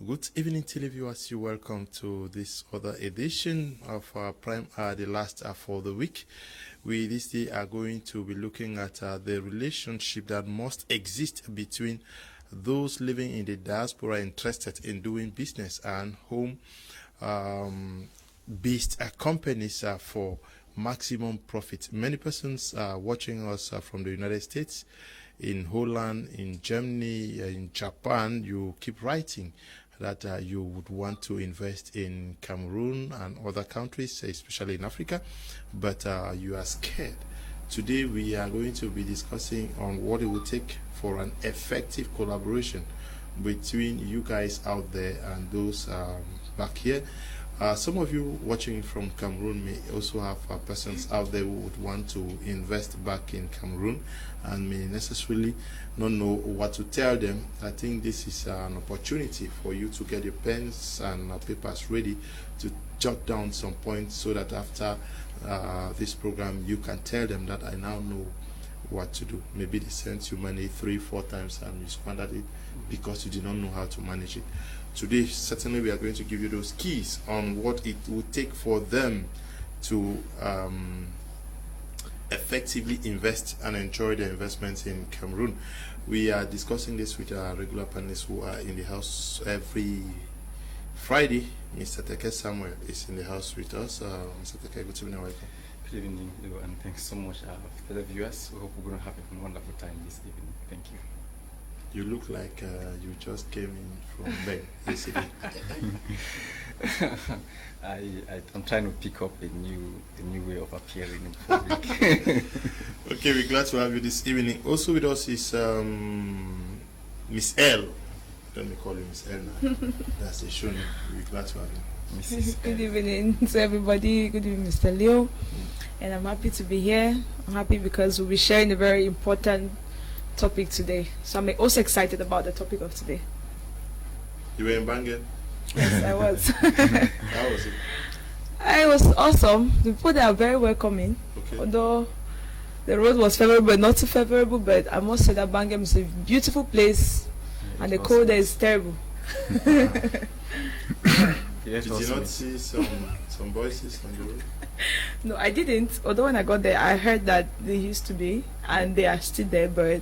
Good evening, televiewers. You're welcome to this other edition of Prime Hour, the last for the week. We this day are going to be looking at the relationship that must exist between those living in the diaspora interested in doing business and home-based companies for maximum profit. Many persons are watching us from the United States, in Holland, in Germany, in Japan. You keep writing that you would want to invest in Cameroon and other countries, especially in Africa, but you are scared. Today we are going to be discussing on what it will take for an effective collaboration between you guys out there and those back here. Some of you watching from Cameroon may also have persons out there who would want to invest back in Cameroon and may necessarily not know what to tell them. I think this is an opportunity for you to get your pens and papers ready to jot down some points so that after this program you can tell them that I now know what to do. Maybe they sent you money 3-4 times and you squandered it because you did not know how to manage it. Today, certainly we are going to give you those keys on what it would take for them to effectively invest and enjoy their investments in Cameroon. We are discussing this with our regular panelists who are in the house every Friday. Mr. TEKE Samuel is in the house with us. Mr. TEKE, good evening, welcome. Good evening, Leo, and thanks so much for the viewers. We hope we're going to have a wonderful time this evening. Thank you. You look like you just came in from bed yesterday. I'm trying to pick up a new way of appearing in public. Okay, we're glad to have you this evening. Also with us is Miss L. Let me call you Miss L now. That's the show name. We're glad to have you. Mrs. Good evening to everybody. Good evening, Mr. Leo. And I'm happy to be here. I'm happy because we'll be sharing a very important topic today. So I'm also excited about the topic of today. You were in Bangen? Yes, I was. How was it? It was awesome. The people there are very welcoming. Okay. Although the road was favorable, not too favorable, but I must say that Bangen is a beautiful place, and the cold there is terrible. Did you not see some voices on the road? No, I didn't. Although when I got there, I heard that they used to be, and they are still there. But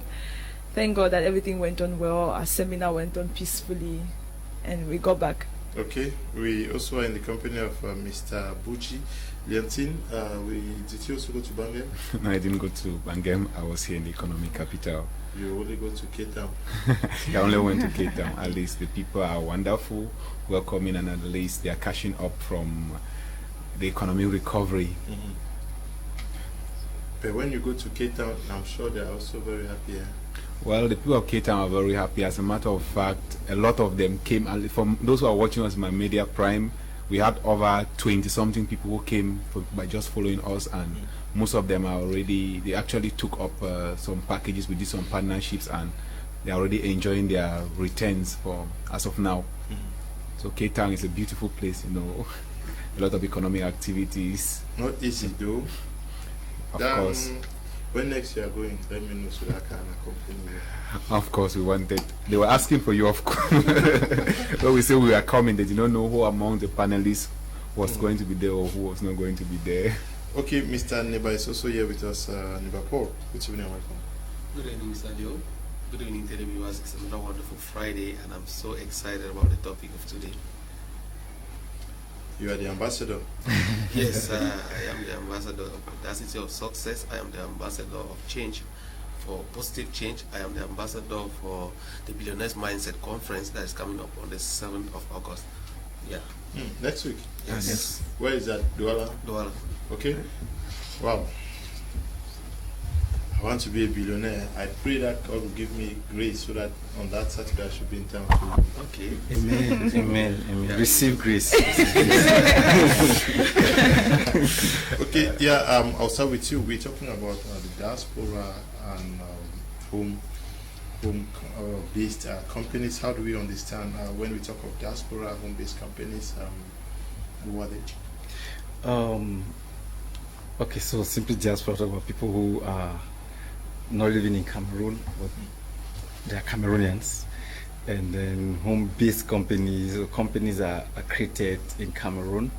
thank God that everything went on well. Our seminar went on peacefully, and we got back. Okay. We also are in the company of Mr. BUJI, LEANCINE. Did you also go to Bangen? No, I didn't go to Bangen. I was here in the economic capital. You only go to Cape Town? I only went to Cape Town. At least the people are wonderful, welcoming, and at least they are cashing up from the economic recovery. Mm-hmm. But when you go to Cape Town, I'm sure they are also very happy. Eh? Well, the people of Cape Town are very happy. As a matter of fact, a lot of them came. And from those who are watching us my media prime, we had over 20-something people who came by just following us, and most of them are already. They actually took up some packages. We did some partnerships, and they are already enjoying their returns for as of now. Mm-hmm. So Cape Town is a beautiful place, you know. A lot of economic activities. Not easy though. Of course. When next you are going, let me know so that I can accompany you. Of course, we wanted. They were asking for you, of course. When we say we are coming, they did not know who among the panelists was going to be there or who was not going to be there. Okay, Mr. NEBA is also here with us. NEBA Paul, good evening and welcome. Good evening, Mr. Leo. Good evening, televiewers. It's another wonderful Friday, and I'm so excited about the topic of today. You are the ambassador. Yes, I am the ambassador of audacity of success. I am the ambassador of change, for positive change. I am the ambassador for the Billionaires Mindset Conference that is coming up on the 7th of August. Yeah. Next week? Yes. Where is that? Douala? Douala. Okay. Wow. I want to be a billionaire. I pray that God will give me grace so that on that Saturday I should be in town too. Okay. Amen. Amen. Amen. Yeah. Receive grace. Okay. Yeah. I'll start with you. We're talking about the diaspora and home-based companies. How do we understand when we talk of diaspora home-based companies? Who are they? Okay. So simply diaspora, talk about people who are not living in Cameroon, but they are Cameroonians. and then home-based companies, or companies are created in Cameroon,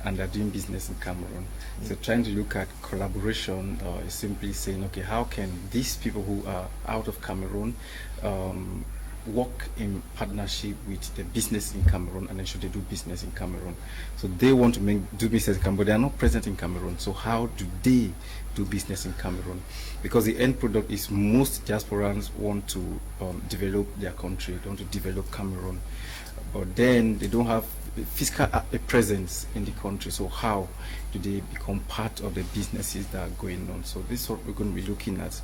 and are doing business in Cameroon. So trying to look at collaboration is simply saying, okay, how can these people who are out of Cameroon work in partnership with the business in Cameroon, and then should they do business in Cameroon? So they want to do business in Cameroon, but they are not present in Cameroon. So how do they do business in Cameroon? Because the end product is most diasporans want to develop their country, they want to develop Cameroon, but then they don't have fiscal presence in the country. So how do they become part of the businesses that are going on? So this is what we're going to be looking at.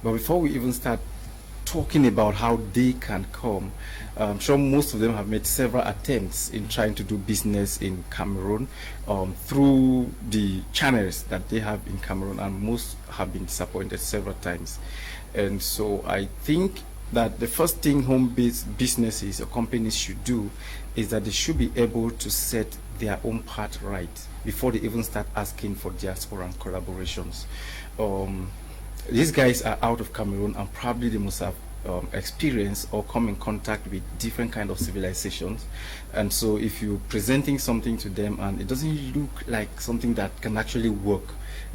But before we even start talking about how they can come, I'm sure most of them have made several attempts in trying to do business in Cameroon through the channels that they have in Cameroon, and most have been disappointed several times. And so I think that the first thing home-based businesses or companies should do is that they should be able to set their own part right before they even start asking for diaspora and collaborations. These guys are out of Cameroon, and probably they must have experienced or come in contact with different kind of civilizations. And so if you're presenting something to them and it doesn't look like something that can actually work,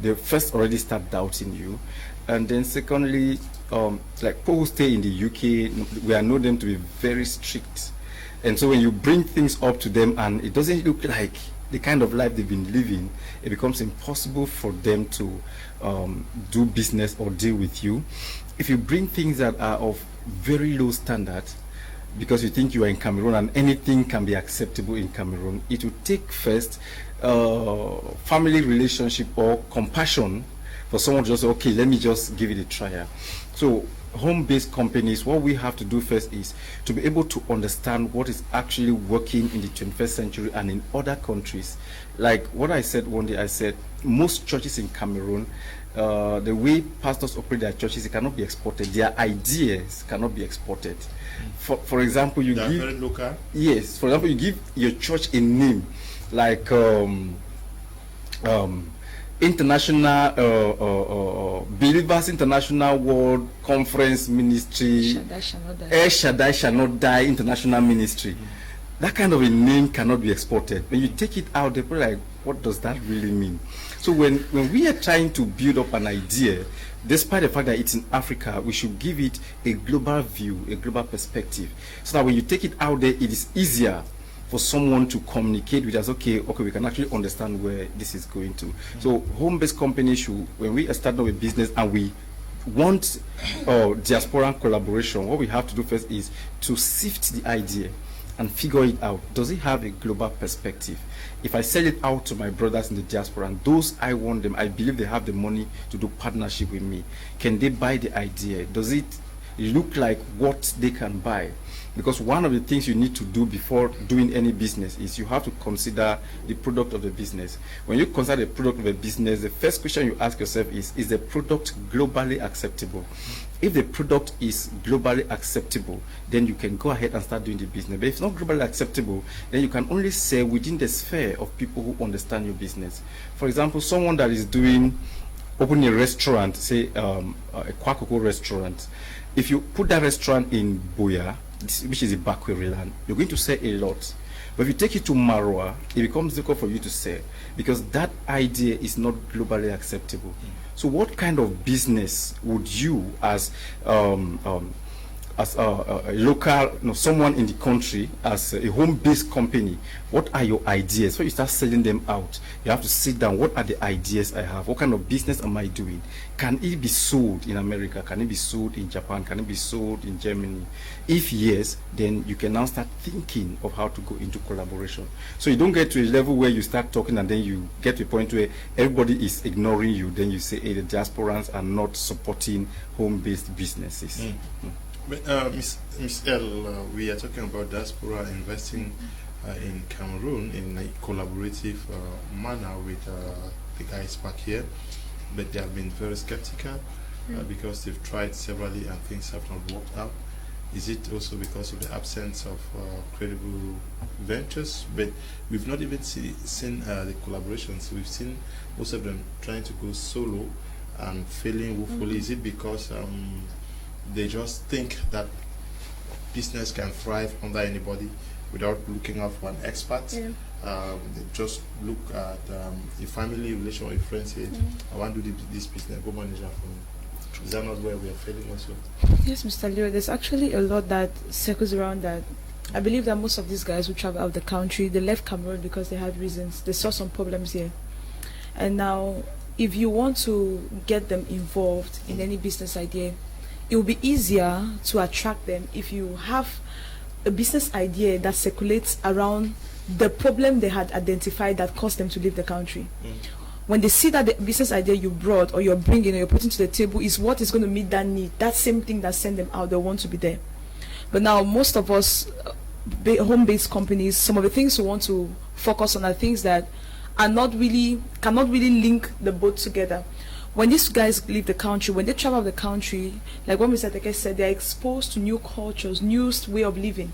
they first already start doubting you. And then secondly, like people who stay in the UK, we know them to be very strict. And so when you bring things up to them and it doesn't look like the kind of life they've been living, it becomes impossible for them to do business or deal with you. If you bring things that are of very low standard, because you think you are in Cameroon and anything can be acceptable in Cameroon, it will take first family relationship or compassion for someone to just say, okay, let me just give it a try. So home-based companies, what we have to do first is to be able to understand what is actually working in the 21st century and in other countries. Like what I said one day, I said most churches in Cameroon, the way pastors operate their churches, it cannot be exported. Their ideas cannot be exported. For example, you give very local. Yes, for example, you give your church a name like International Believers International World Conference Ministry, El Shaddai Shall Not Die International Ministry. That kind of a name cannot be exported. When you take it out, they're like, what does that really mean? So when we are trying to build up an idea, despite the fact that it's in Africa, we should give it a global view, a global perspective, so that when you take it out there, it is easier for someone to communicate with us. Okay, we can actually understand where this is going to. So home-based companies should, when we start up a business and we want diaspora collaboration, what we have to do first is to sift the idea and figure it out. Does it have a global perspective? If I sell it out to my brothers in the diaspora, and those I want them, I believe they have the money to do partnership with me, can they buy the idea? Does it look like what they can buy? Because one of the things you need to do before doing any business is you have to consider the product of the business. When you consider the product of a business, the first question you ask yourself is the product globally acceptable? If the product is globally acceptable, then you can go ahead and start doing the business. But if it's not globally acceptable, then you can only sell within the sphere of people who understand your business. For example, someone that is opening a restaurant, say a Kwakoko restaurant. If you put that restaurant in Buya, which is a Bakweri land, you're going to sell a lot. But if you take it to Marwa, it becomes difficult for you to sell because that idea is not globally acceptable. So what kind of business would you, as a local, someone in the country, as a home-based company, what are your ideas? So you start selling them out. You have to sit down. What are the ideas I have? What kind of business am I doing? Can it be sold in America? Can it be sold in Japan? Can it be sold in Germany? If yes, then you can now start thinking of how to go into collaboration. So you don't get to a level where you start talking and then you get to a point where everybody is ignoring you. Then you say, hey, the diasporans are not supporting home-based businesses. But, Ms. L, we are talking about diaspora investing in Cameroon in a collaborative manner with the guys back here, but they have been very skeptical because they've tried severally and things have not worked out. Is it also because of the absence of credible ventures? But we've not even seen the collaborations. We've seen most of them trying to go solo and failing woefully. Is it because they just think that business can thrive under anybody without looking out for an expert. Yeah. They just look at a family relation or a friend said, I want to do this business, go manager for me. Is that not where we are failing also? Yes, Mr. Leo, there's actually a lot that circles around that. I believe that most of these guys who travel out of the country, they left Cameroon because they had reasons. They saw some problems here. And now, if you want to get them involved in any business idea, it will be easier to attract them if you have a business idea that circulates around the problem they had identified that caused them to leave the country. When they see that the business idea you brought or you're bringing or you're putting to the table is what is going to meet that need, that same thing that sent them out, they want to be there. But now most of us home-based companies, some of the things we want to focus on are things that are cannot really link the both together. When these guys leave the country, when they travel out of the country, like what Mr. Teke said, they're exposed to new cultures, new way of living.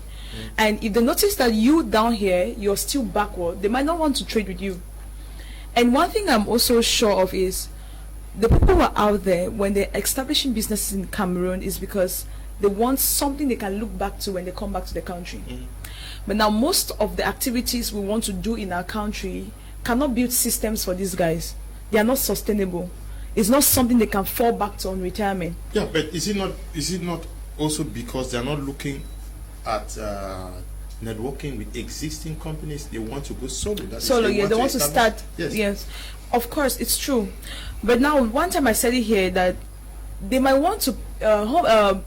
And if they notice that you down here, you're still backward, they might not want to trade with you. And one thing I'm also sure of is the people who are out there, when they're establishing businesses in Cameroon, is because they want something they can look back to when they come back to the country. But now most of the activities we want to do in our country cannot build systems for these guys. They are not sustainable. It's not something they can fall back to on retirement. Yeah, but is it not also because they're not looking at networking with existing companies? They want to go solo. They want to start. Yes, of course, it's true. But now, one time I said it here that they might want to,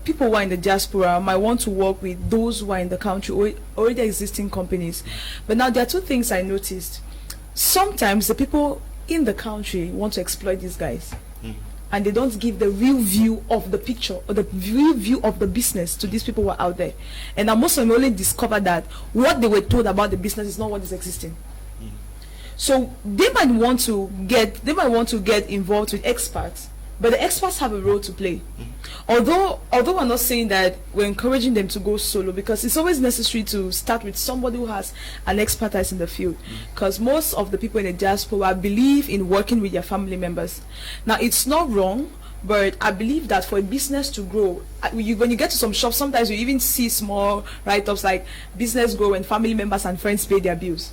people who are in the diaspora might want to work with those who are in the country, already existing companies. But now there are two things I noticed. Sometimes the people in the country want to exploit these guys, and they don't give the real view of the picture or the real view of the business to these people who are out there. And now most of them only discover that what they were told about the business is not what is existing. So they might want to get involved with experts, but the experts have a role to play. Although we're not saying that we're encouraging them to go solo, because it's always necessary to start with somebody who has an expertise in the field, because most of the people in the diaspora believe in working with their family members. Now, it's not wrong, but I believe that for a business to grow, when you get to some shops, sometimes you even see small write-ups like business grow when family members and friends pay their bills.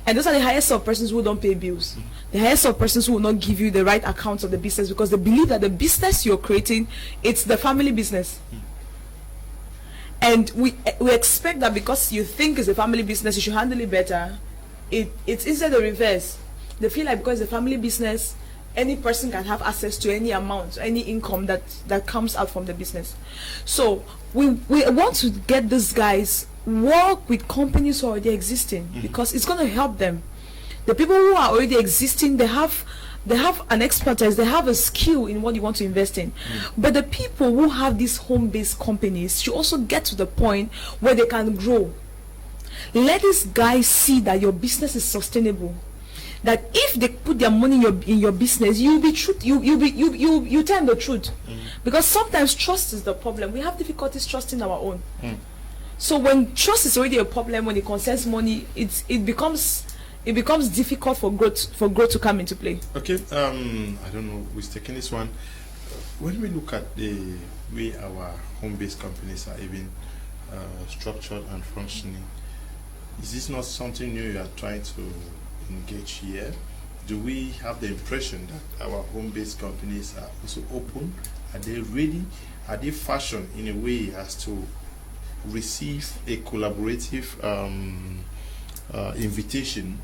And those are the highest of persons who don't pay bills. The highest of persons who will not give you the right accounts of the business, because they believe that the business you're creating, it's the family business. And we expect that because you think it's a family business, you should handle it better. It's instead the reverse. They feel like because it's a family business, any person can have access to any amount, any income that comes out from the business. So we want to get these guys work with companies who are already existing, because it's going to help them. The people who are already existing, they have an expertise, they have a skill in what you want to invest in. But the people who have these home-based companies should also get to the point where they can grow. Let these guys see that your business is sustainable. That if they put their money in your business, you tell them the truth. Because sometimes trust is the problem. We have difficulties trusting our own. So when trust is already a problem, when it concerns money, it becomes difficult for growth to come into play. Okay, I don't know who's taking this one. When we look at the way our home-based companies are even structured and functioning, is this not something new you are trying to engage here? Do we have the impression that our home-based companies are also open? Are they ready? Are they fashioned in a way as to receive a collaborative invitation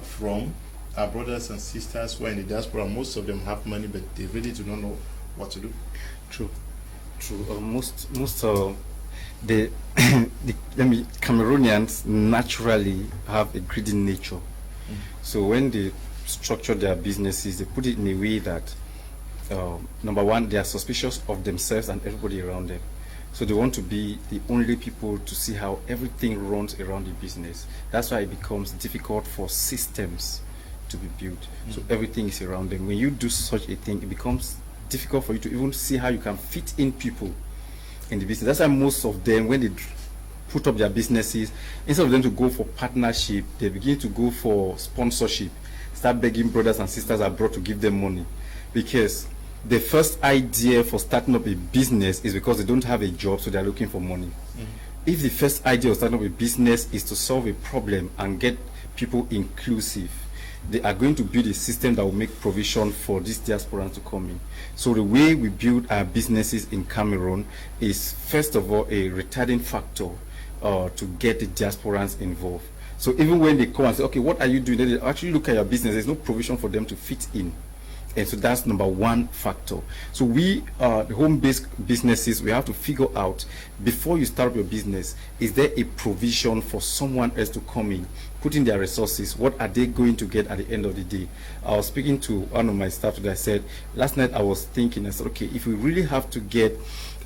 from our brothers and sisters who are in the diaspora? Most of them have money, but they really do not know what to do. True. Most the Cameroonians naturally have a greedy nature. So when they structure their businesses, they put it in a way that number one, they are suspicious of themselves and everybody around them. So they want to be the only people to see how everything runs around the business. That's why it becomes difficult for systems to be built. So everything is around them. When you do such a thing, it becomes difficult for you to even see how you can fit in people in the business. That's why most of them, when they put up their businesses, instead of them to go for partnership, they begin to go for sponsorship, start begging brothers and sisters abroad to give them money. Because the first idea for starting up a business is because they don't have a job, so they're looking for money. if the first idea of starting up a business is to solve a problem and get people inclusive, they are going to build a system that will make provision for these diasporans to come in. So the way we build our businesses in Cameroon is, first of all, a retarding factor to get the diasporans involved. So even when they come and say, okay, what are you doing? They actually look at your business. There's no provision for them to fit in. And so that's number one factor. So we, the home-based businesses, we have to figure out, before you start up your business, is there a provision for someone else to come in, put in their resources? What are they going to get at the end of the day? I was speaking to one of my staff today. I said, last night I was thinking, I said, okay, if we really have to get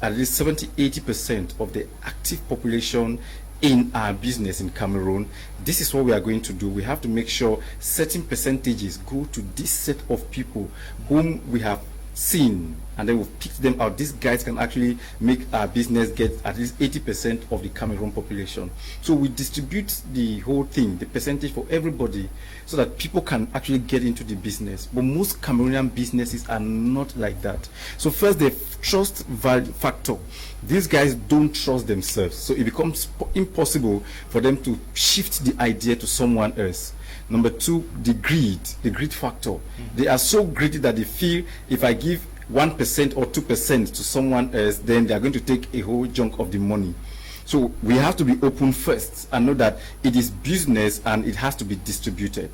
at least 70–80% of the active population in our business in Cameroon, this is what we are going to do. We have to make sure certain percentages go to this set of people whom we have seen, and then we've picked them out. These guys can actually make our business get at least 80% of the Cameroon population. So we distribute the whole thing, the percentage for everybody, so that people can actually get into the business. But most Cameroonian businesses are not like that. So first, the trust factor. These guys don't trust themselves, so it becomes impossible for them to shift the idea to someone else. Number two, the greed factor. They are so greedy that they feel if I give 1% or 2% to someone else, then they are going to take a whole chunk of the money. So we have to be open first and know that it is business and it has to be distributed.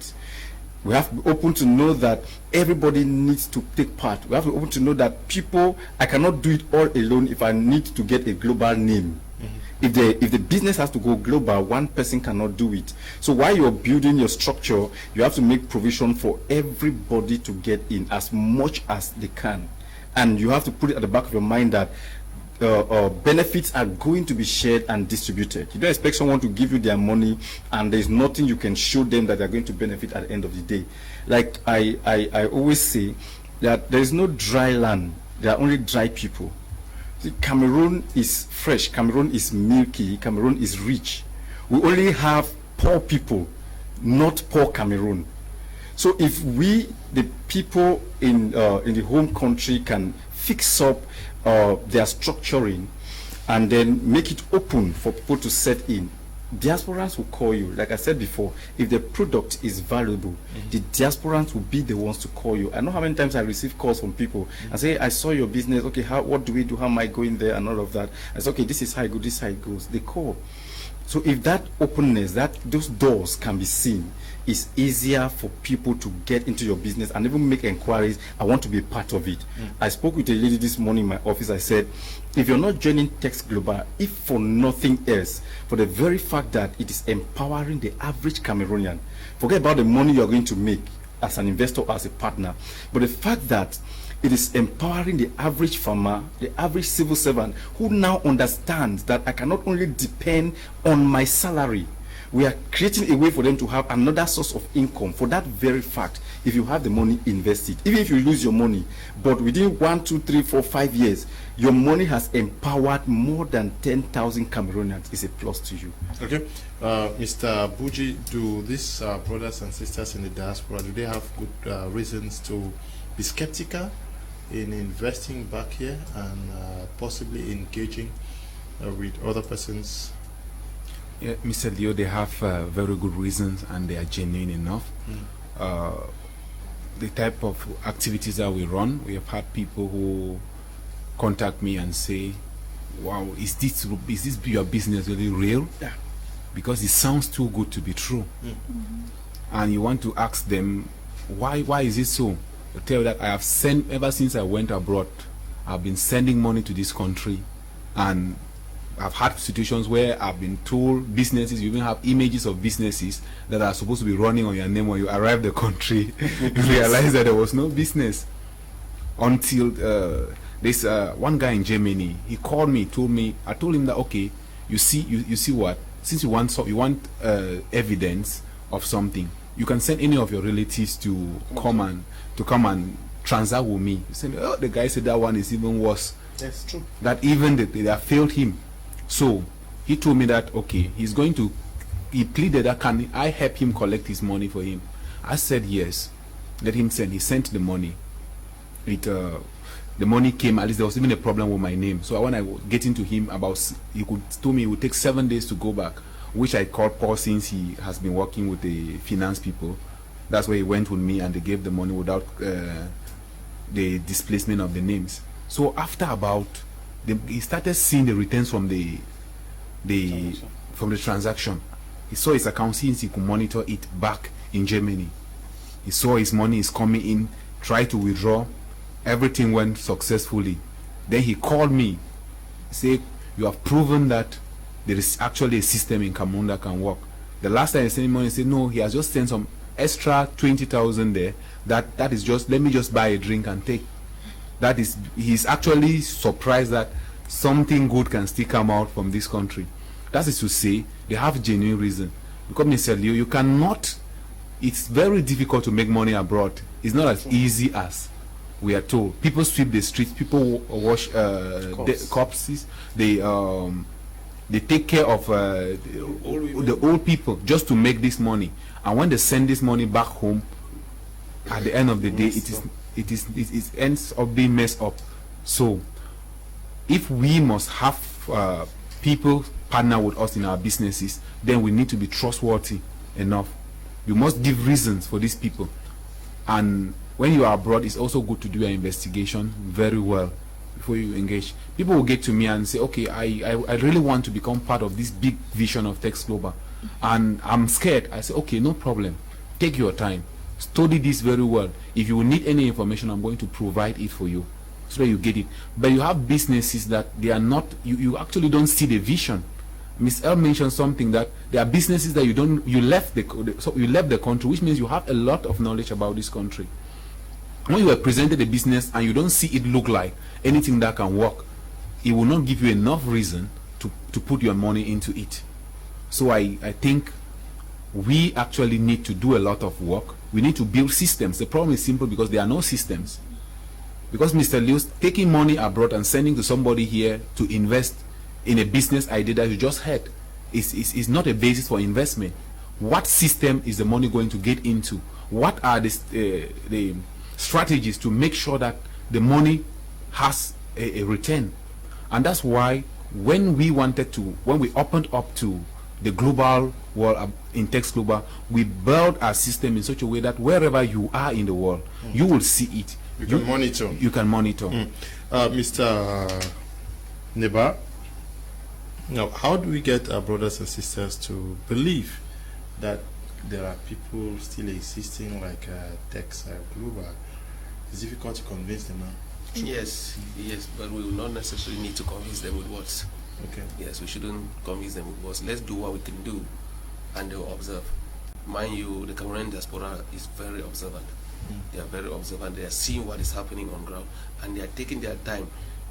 We have to be open to know that everybody needs to take part. We have to be open to know that people, I cannot do it all alone if I need to get a global name. If the business has to go global, one person cannot do it. So while you're building your structure, you have to make provision for everybody to get in as much as they can. And you have to put it at the back of your mind that benefits are going to be shared and distributed. You don't expect someone to give you their money and there's nothing you can show them that they're going to benefit at the end of the day. Like I always say that there is no dry land, there are only dry people. See, Cameroon is fresh, Cameroon is milky, Cameroon is rich. We only have poor people, not poor Cameroon. So if we, the people in the home country, can fix up their structuring and then make it open for people to set in, diasporans will call you. Like I said before, if the product is valuable, the diasporans will be the ones to call you. I know how many times I receive calls from people and say, I saw your business, okay, what do we do, how am I going there, and all of that. I say, okay, this is how it goes, this is how it goes. They call. So if that openness, those doors can be seen, it's easier for people to get into your business and even make inquiries. I want to be a part of it. I spoke with a lady this morning in my office. I said, if you're not joining TEKE Global, if for nothing else, for the very fact that it is empowering the average Cameroonian, forget about the money you're going to make as an investor or as a partner, but the fact that it is empowering the average farmer, the average civil servant, who now understands that I cannot only depend on my salary. We are creating a way for them to have another source of income. For that very fact, if you have the money, invest it. Even if you lose your money, but within 1, 2, 3, 4, 5 years, your money has empowered more than 10,000 Cameroonians. It's a plus to you. Okay. Mr. BUJI, do these brothers and sisters in the diaspora, do they have good reasons to be skeptical in investing back here and possibly engaging with other persons? Yeah, Mr. Leo, they have very good reasons and they are genuine enough. The type of activities that we run, we have had people who contact me and say, wow, is this your business really real? Yeah. Because it sounds too good to be true. And you want to ask them, why is it so? I tell you that I have sent, ever since I went abroad, I've been sending money to this country, and I've had situations where I've been told businesses, you even have images of businesses that are supposed to be running on your name when you arrive the country. You realize that there was no business until this one guy in Germany, he called me, told me, I told him that, okay, you see what, since you want evidence of something, you can send any of your relatives to come and transact with me. He said, oh, the guy said that one is even worse. That's true. That even they have failed him. So he told me that, okay, he pleaded that, can I help him collect his money for him? I said yes. Let him send. He sent the money. the money came, at least there was even a problem with my name. So when I was getting to him he told me it would take 7 days to go back, which I called Paul since he has been working with the finance people. That's where he went with me and they gave the money without the displacement of the names. So after he started seeing the returns from the transaction. He saw his account since he could monitor it back in Germany. He saw his money is coming in, tried to withdraw. Everything went successfully. Then he called me, said, "You have proven that there is actually a system in Cameroon that can work." The last time he sent money, he said, "No, he has just sent some extra 20,000 there. That is just, let me just buy a drink and take." He's actually surprised that something good can still come out from this country. That is to say, they have genuine reason. Because Mr. Leo, you cannot, it's very difficult to make money abroad. It's not as easy as we are told. People sweep the streets, people wash corpses, they take care of the old people just to make this money. And when they send this money back home, at the end of the day, it ends up being messed up. So, if we must have people partner with us in our businesses, then we need to be trustworthy enough. You must give reasons for these people. And when you are abroad, it's also good to do your investigation very well before you engage. People will get to me and say, "Okay, I really want to become part of this big vision of TEKE Global, and I'm scared." I say, "Okay, no problem. Take your time. Study this very well. If you need any information, I'm going to provide it for you, so that you get it." But you have businesses that they are not. You actually don't see the vision. Ms. L mentioned something, that there are businesses that you left the country, which means you have a lot of knowledge about this country. When you are presented a business and you don't see it look like anything that can work, it will not give you enough reason to put your money into it. So I think we actually need to do a lot of work. We need to build systems. The problem is simple because there are no systems. Because Mr. Leo's taking money abroad and sending to somebody here to invest in a business idea that you just had is not a basis for investment. What system is the money going to get into? What are the strategies to make sure that the money has a return? And that's why when we opened up to the global world in TEKE Global, we built our system in such a way that wherever you are in the world, you will see it. You can monitor. You can monitor. Mr. NEBA, now, how do we get our brothers and sisters to believe that there are people still existing like TEKE Global? It's difficult to convince them now. Yes, but we will not necessarily need to convince them with words. Okay. Yes, we shouldn't convince them with words. Let's do what we can do, and they'll observe. Mind you, the Cameroonian diaspora is very observant. They are very observant. They are seeing what is happening on ground, and they are taking their time.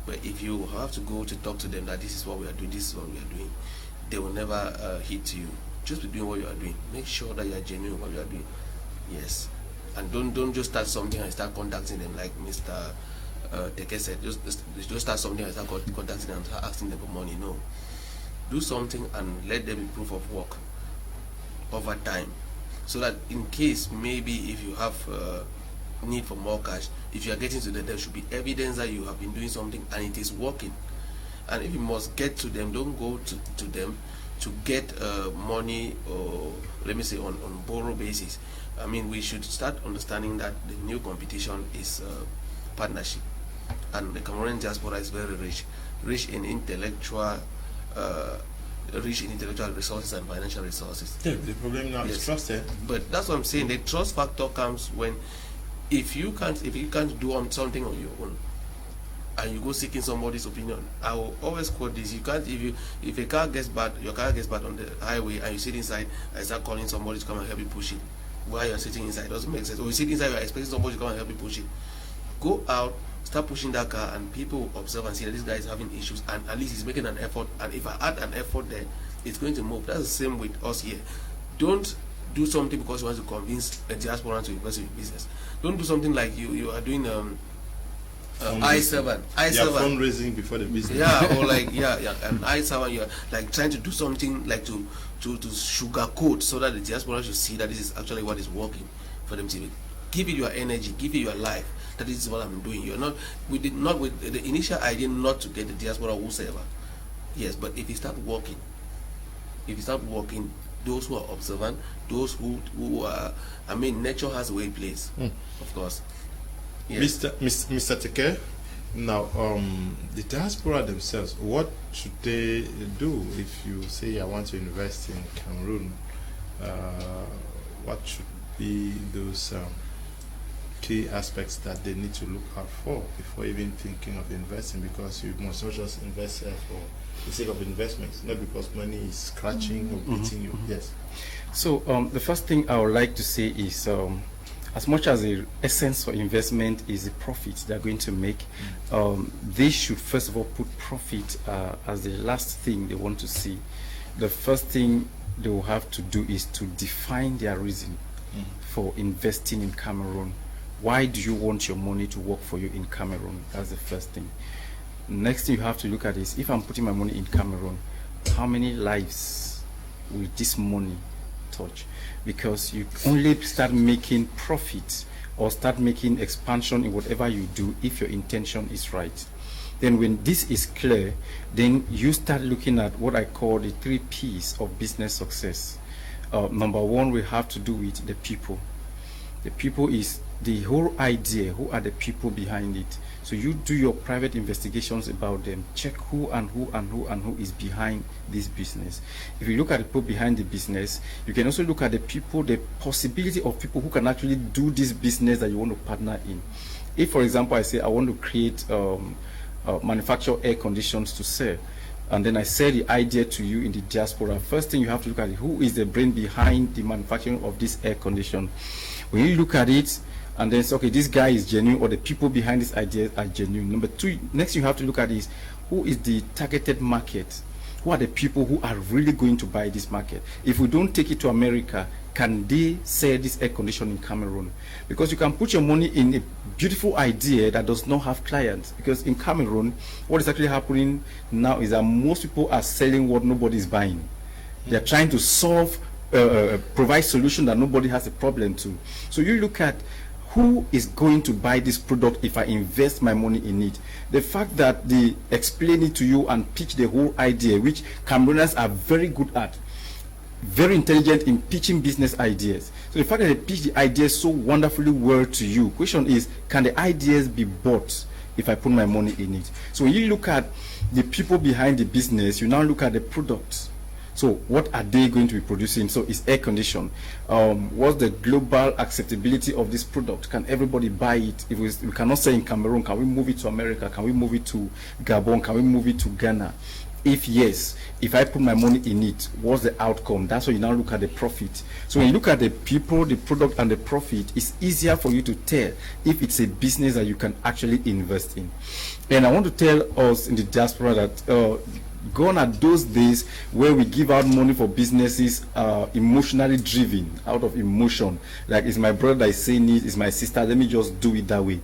But if you have to go to talk to them that this is what we are doing, this is what we are doing, they will never hit you. Just be doing what you are doing. Make sure that you are genuine in what you are doing. Yes, and don't just start something and start contacting them like Mr. Teke said. Just start something and start contacting them and start asking them for money. No, do something and let them be proof of work over time, so that in case maybe if you have need for more cash, if you are getting to them, there should be evidence that you have been doing something and it is working. And if you must get to them, don't go to them to get money, or let me say on borrow basis. I mean, we should start understanding that the new competition is partnership, and the Cameroonian diaspora is very rich in intellectual resources and financial resources. Yeah, the problem now is trust. But that's what I'm saying. The trust factor comes when if you can't do something on your own, and you go seeking somebody's opinion. I will always quote this: you can't, if a car gets bad, your car gets bad on the highway, and you sit inside and start calling somebody to come and help you push it while you're sitting inside. It doesn't make sense. Or you sit inside, you're expecting somebody to come and help you push it. Go out, start pushing that car, and people will observe and see that this guy is having issues, and at least he's making an effort. And if I add an effort there, it's going to move. That's the same with us here. Don't do something because you want to convince a diaspora to invest in your business. Don't do something like you are doing I7. Fundraising before the business. Yeah, or like an I7. You're like trying to do something like to sugarcoat so that the diaspora should see that this is actually what is working for them to give it your energy, give it your life. That is what I'm doing. We did not with the initial idea not to get the diaspora whosoever. Yes, but if you start working, those who are observant, those who are, I mean, nature has a way in place, of course. Yes. Mr. Teke, now the diaspora themselves, what should they do if you say I want to invest in Cameroon? What should be those key aspects that they need to look out for before even thinking of investing? Because you must not just invest for the sake of investments, not because money is scratching or beating you. Yes. So the first thing I would like to say is, as much as the essence for investment is the profit they're going to make, they should first of all put profit as the last thing they want to see. The first thing they will have to do is to define their reason for investing in Cameroon. Why do you want your money to work for you in Cameroon? That's the first thing. Next thing you have to look at is, if I'm putting my money in Cameroon, how many lives will this money touch? Because you only start making profit or start making expansion in whatever you do if your intention is right. Then when this is clear, then you start looking at what I call the 3 P's of business success. Number one, we have to do with the people. The people is the whole idea. Who are the people behind it? So you do your private investigations about them. Check who and who and who and who is behind this business. If you look at the people behind the business, you can also look at the people, the possibility of people who can actually do this business that you want to partner in. If, for example, I say I want to create manufacture air conditions to sell, and then I sell the idea to you in the diaspora, first thing you have to look at is who is the brain behind the manufacturing of this air condition. When you look at it and then say, okay, this guy is genuine, or the people behind this idea are genuine. Number two, next you have to look at is who is the targeted market? Who are the people who are really going to buy this market? If we don't take it to America, can they sell this air conditioner in Cameroon? Because you can put your money in a beautiful idea that does not have clients. Because in Cameroon, what is actually happening now is that most people are selling what nobody is buying. They are trying to solve, provide solution that nobody has a problem to. So you look at who is going to buy this product if I invest my money in it. The fact that they explain it to you and pitch the whole idea, which Cameroonians are very good at, very intelligent in pitching business ideas. So the fact that they pitch the ideas so wonderfully well to you, question is, can the ideas be bought if I put my money in it? So when you look at the people behind the business, you now look at the products. So what are they going to be producing? So it's air condition. What's the global acceptability of this product? Can everybody buy it? If we cannot sell in Cameroon, can we move it to America? Can we move it to Gabon? Can we move it to Ghana? If yes, if I put my money in it, what's the outcome? That's when you now look at the profit. So when you look at the people, the product, and the profit, it's easier for you to tell if it's a business that you can actually invest in. And I want to tell us in the diaspora that gone are those days where we give out money for businesses emotionally driven, out of emotion. Like, it's my brother that is saying it, it's my sister, let me just do it that way.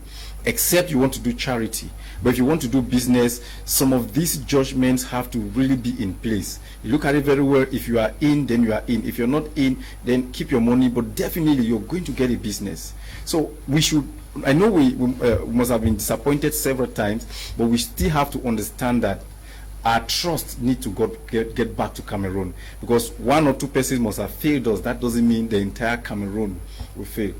Except you want to do charity. But if you want to do business, some of these judgments have to really be in place. You look at it very well. If you are in, then you are in. If you're not in, then keep your money, but definitely you're going to get a business. So we should, I know we must have been disappointed several times, but we still have to understand that our trust need to get back to Cameroon, because 1 or 2 persons must have failed us. That doesn't mean the entire Cameroon will fail.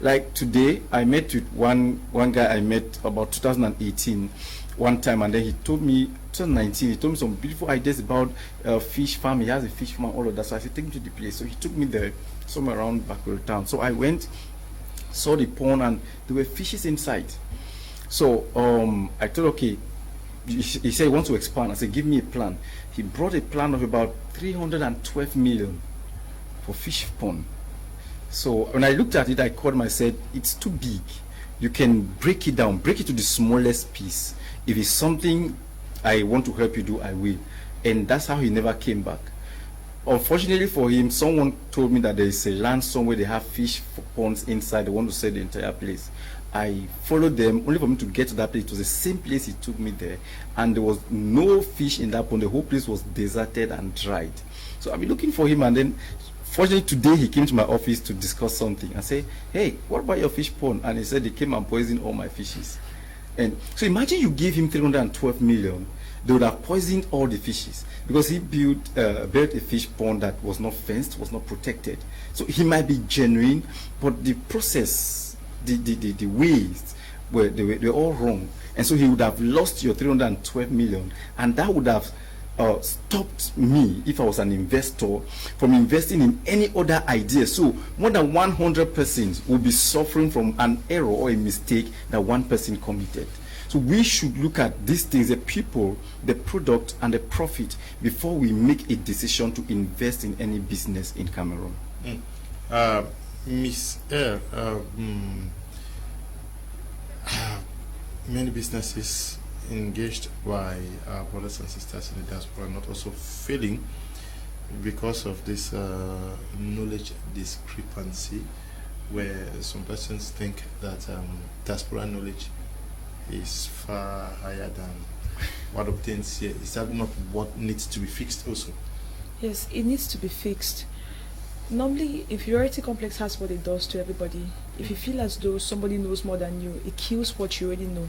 Like today, I met with one guy I met about 2018 one time, and then he told me, 2019, he told me some beautiful ideas about fish farm. He has a fish farm, all of that. So I said, take me to the place. So he took me there, somewhere around Backwell Town. So I went, saw the pond, and there were fishes inside. So I thought, okay, he said he wants to expand. I said, give me a plan. He brought a plan of about 312 million for fish pond. So when I looked at it, I called him, I said, it's too big. You can break it down, break it to the smallest piece. If it's something I want to help you do, I will. And that's how he never came back. Unfortunately for him, someone told me that there is a land somewhere they have fish ponds inside. They want to sell the entire place. I followed them only for me to get to that place. It was the same place he took me there, and there was no fish in that pond. The whole place was deserted and dried. So I've been looking for him, and then Fortunately, today he came to my office to discuss something. I say, hey, what about your fish pond? And he said they came and poisoned all my fishes. And so imagine you gave him 312 million, they would have poisoned all the fishes because he built a fish pond that was not fenced, was not protected. So he might be genuine, but the process, the ways they were all wrong. And so he would have lost your 312 million, and that would have stopped me, if I was an investor, from investing in any other idea. So more than 100 persons will be suffering from an error or a mistake that one person committed. So we should look at these things, the people, the product, and the profit before we make a decision to invest in any business in Cameroon. Ms. Many businesses engaged by our brothers and sisters in the diaspora are not also failing because of this knowledge discrepancy, where some persons think that diaspora knowledge is far higher than what obtains here. Is that not what needs to be fixed also? Yes, it needs to be fixed. Normally, inferiority complex has what it does to everybody. If you feel as though somebody knows more than you, it kills what you already know.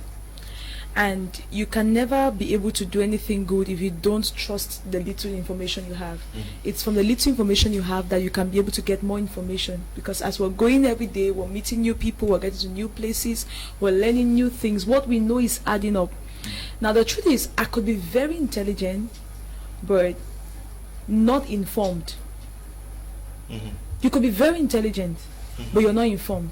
And you can never be able to do anything good if you don't trust the little information you have. It's from the little information you have that you can be able to get more information. Because as we're going every day, we're meeting new people, we're getting to new places, we're learning new things. What we know is adding up. Now the truth is, I could be very intelligent, but not informed. You could be very intelligent, but you're not informed.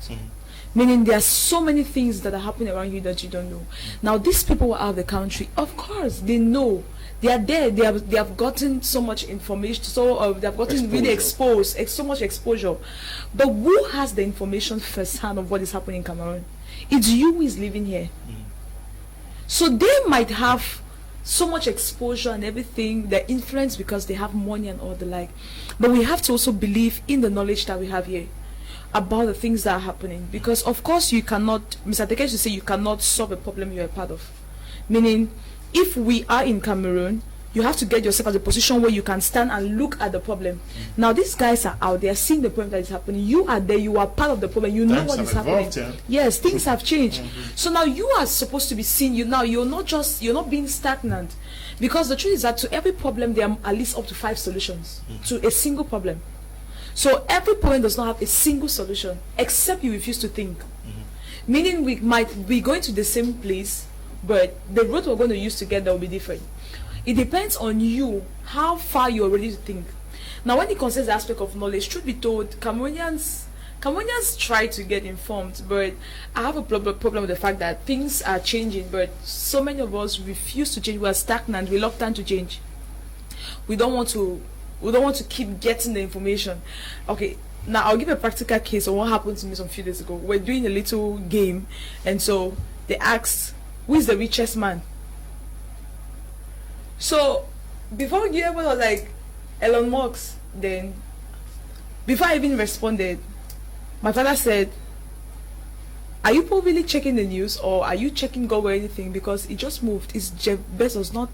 Meaning there are so many things that are happening around you that you don't know. Now these people who are out of the country, of course they know. They are there, they have gotten so much information, so they have gotten really exposed, so much exposure. But who has the information firsthand of what is happening in Cameroon? It's you who is living here. So they might have so much exposure and everything, the influence because they have money and all the like. But we have to also believe in the knowledge that we have here about the things that are happening. Because of course you cannot, Mr. Teke used to say, you cannot solve a problem you're a part of. Meaning, if we are in Cameroon, you have to get yourself at a position where you can stand and look at the problem. Now these guys are out there seeing the problem that is happening. You are there, you are part of the problem, you know what is happening. Yes, things have changed. So now you are supposed to be seeing, you're not being stagnant. Because the truth is that to every problem there are at least up to 5 solutions to a single problem. So every problem does not have a single solution except you refuse to think. Meaning we might be going to the same place, but the route we're going to use together will be different. It depends on you how far you're ready to think. Now when it concerns the aspect of knowledge, truth be told, Cameroonians try to get informed, but I have a problem with the fact that things are changing, but so many of us refuse to change. We are stagnant, reluctant to change. We don't want to keep getting the information. Okay, now I'll give a practical case of what happened to me some few days ago. We're doing a little game, and so they asked, who is the richest man? So before you ever was like Elon Musk, then before I even responded, my father said, are you probably checking the news or are you checking Google or anything? Because it just moved. It's Jeff Bezos, not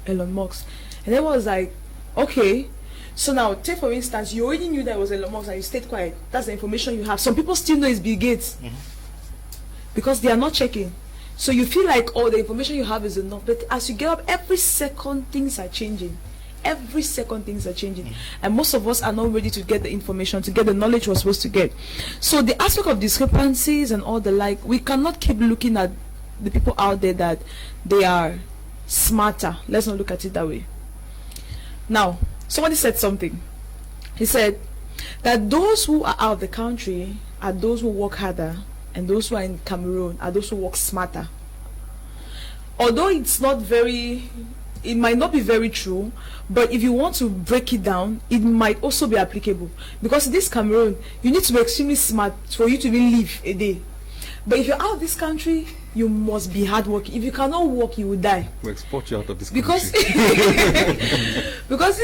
Elon Musk. And then I was like, okay. So now take for instance, you already knew that it was Elon Musk and you stayed quiet. That's the information you have. Some people still know it's Bill Gates because they are not checking. So you feel like, oh, the information you have is enough. But as you get up, every second things are changing. Every second things are changing. And most of us are not ready to get the information, to get the knowledge we're supposed to get. So the aspect of discrepancies and all the like, we cannot keep looking at the people out there that they are smarter. Let's not look at it that way. Now, somebody said something. He said that those who are out of the country are those who work harder, and those who are in Cameroon are those who work smarter. Although it might not be very true, but if you want to break it down, it might also be applicable. Because in this Cameroon, you need to be extremely smart for you to even live a day. But if you're out of this country, you must be hardworking. If you cannot work, you will die. We'll export you out of this country. Because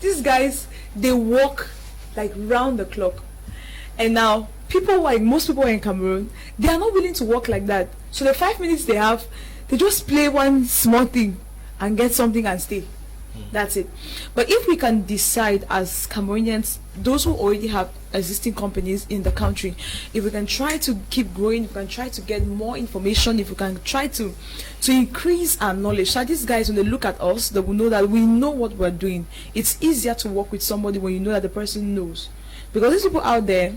these guys, they work like round the clock. And now, most people in Cameroon, they are not willing to work like that. So the 5 minutes they have, they just play one small thing and get something and stay. That's it. But if we can decide as Cameroonians, those who already have existing companies in the country, if we can try to keep growing, if we can try to get more information, if we can try to increase our knowledge, so these guys, when they look at us, they will know that we know what we're doing. It's easier to work with somebody when you know that the person knows. Because these people out there,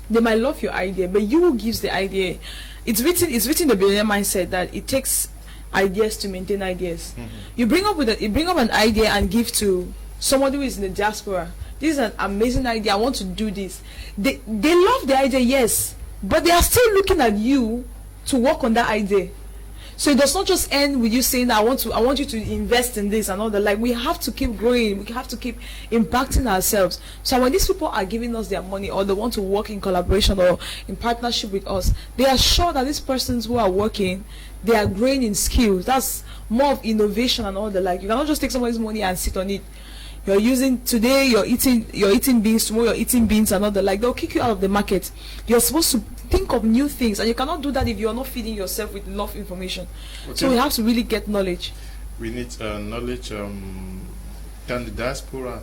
they might love your idea, but you who gives the idea. It's written in the billionaire mindset that it takes ideas to maintain ideas. You bring up an idea and give to somebody who is in the diaspora. This is an amazing idea. I want to do this. They love the idea, yes, but they are still looking at you to work on that idea. So it does not just end with you saying, I want you to invest in this and all that. Like, we have to keep growing. We have to keep impacting ourselves. So when these people are giving us their money, or they want to work in collaboration or in partnership with us, they are sure that these persons who are working, they are growing in skills. That's more of innovation and all that. Like, you cannot just take somebody's money and sit on it. You're using today, you're eating beans, tomorrow you're eating beans and all that. Like, they'll kick you out of the market. You're supposed to think of new things, and you cannot do that if you're not feeding yourself with enough information. Okay. So we have to really get knowledge. We need knowledge. Can the diaspora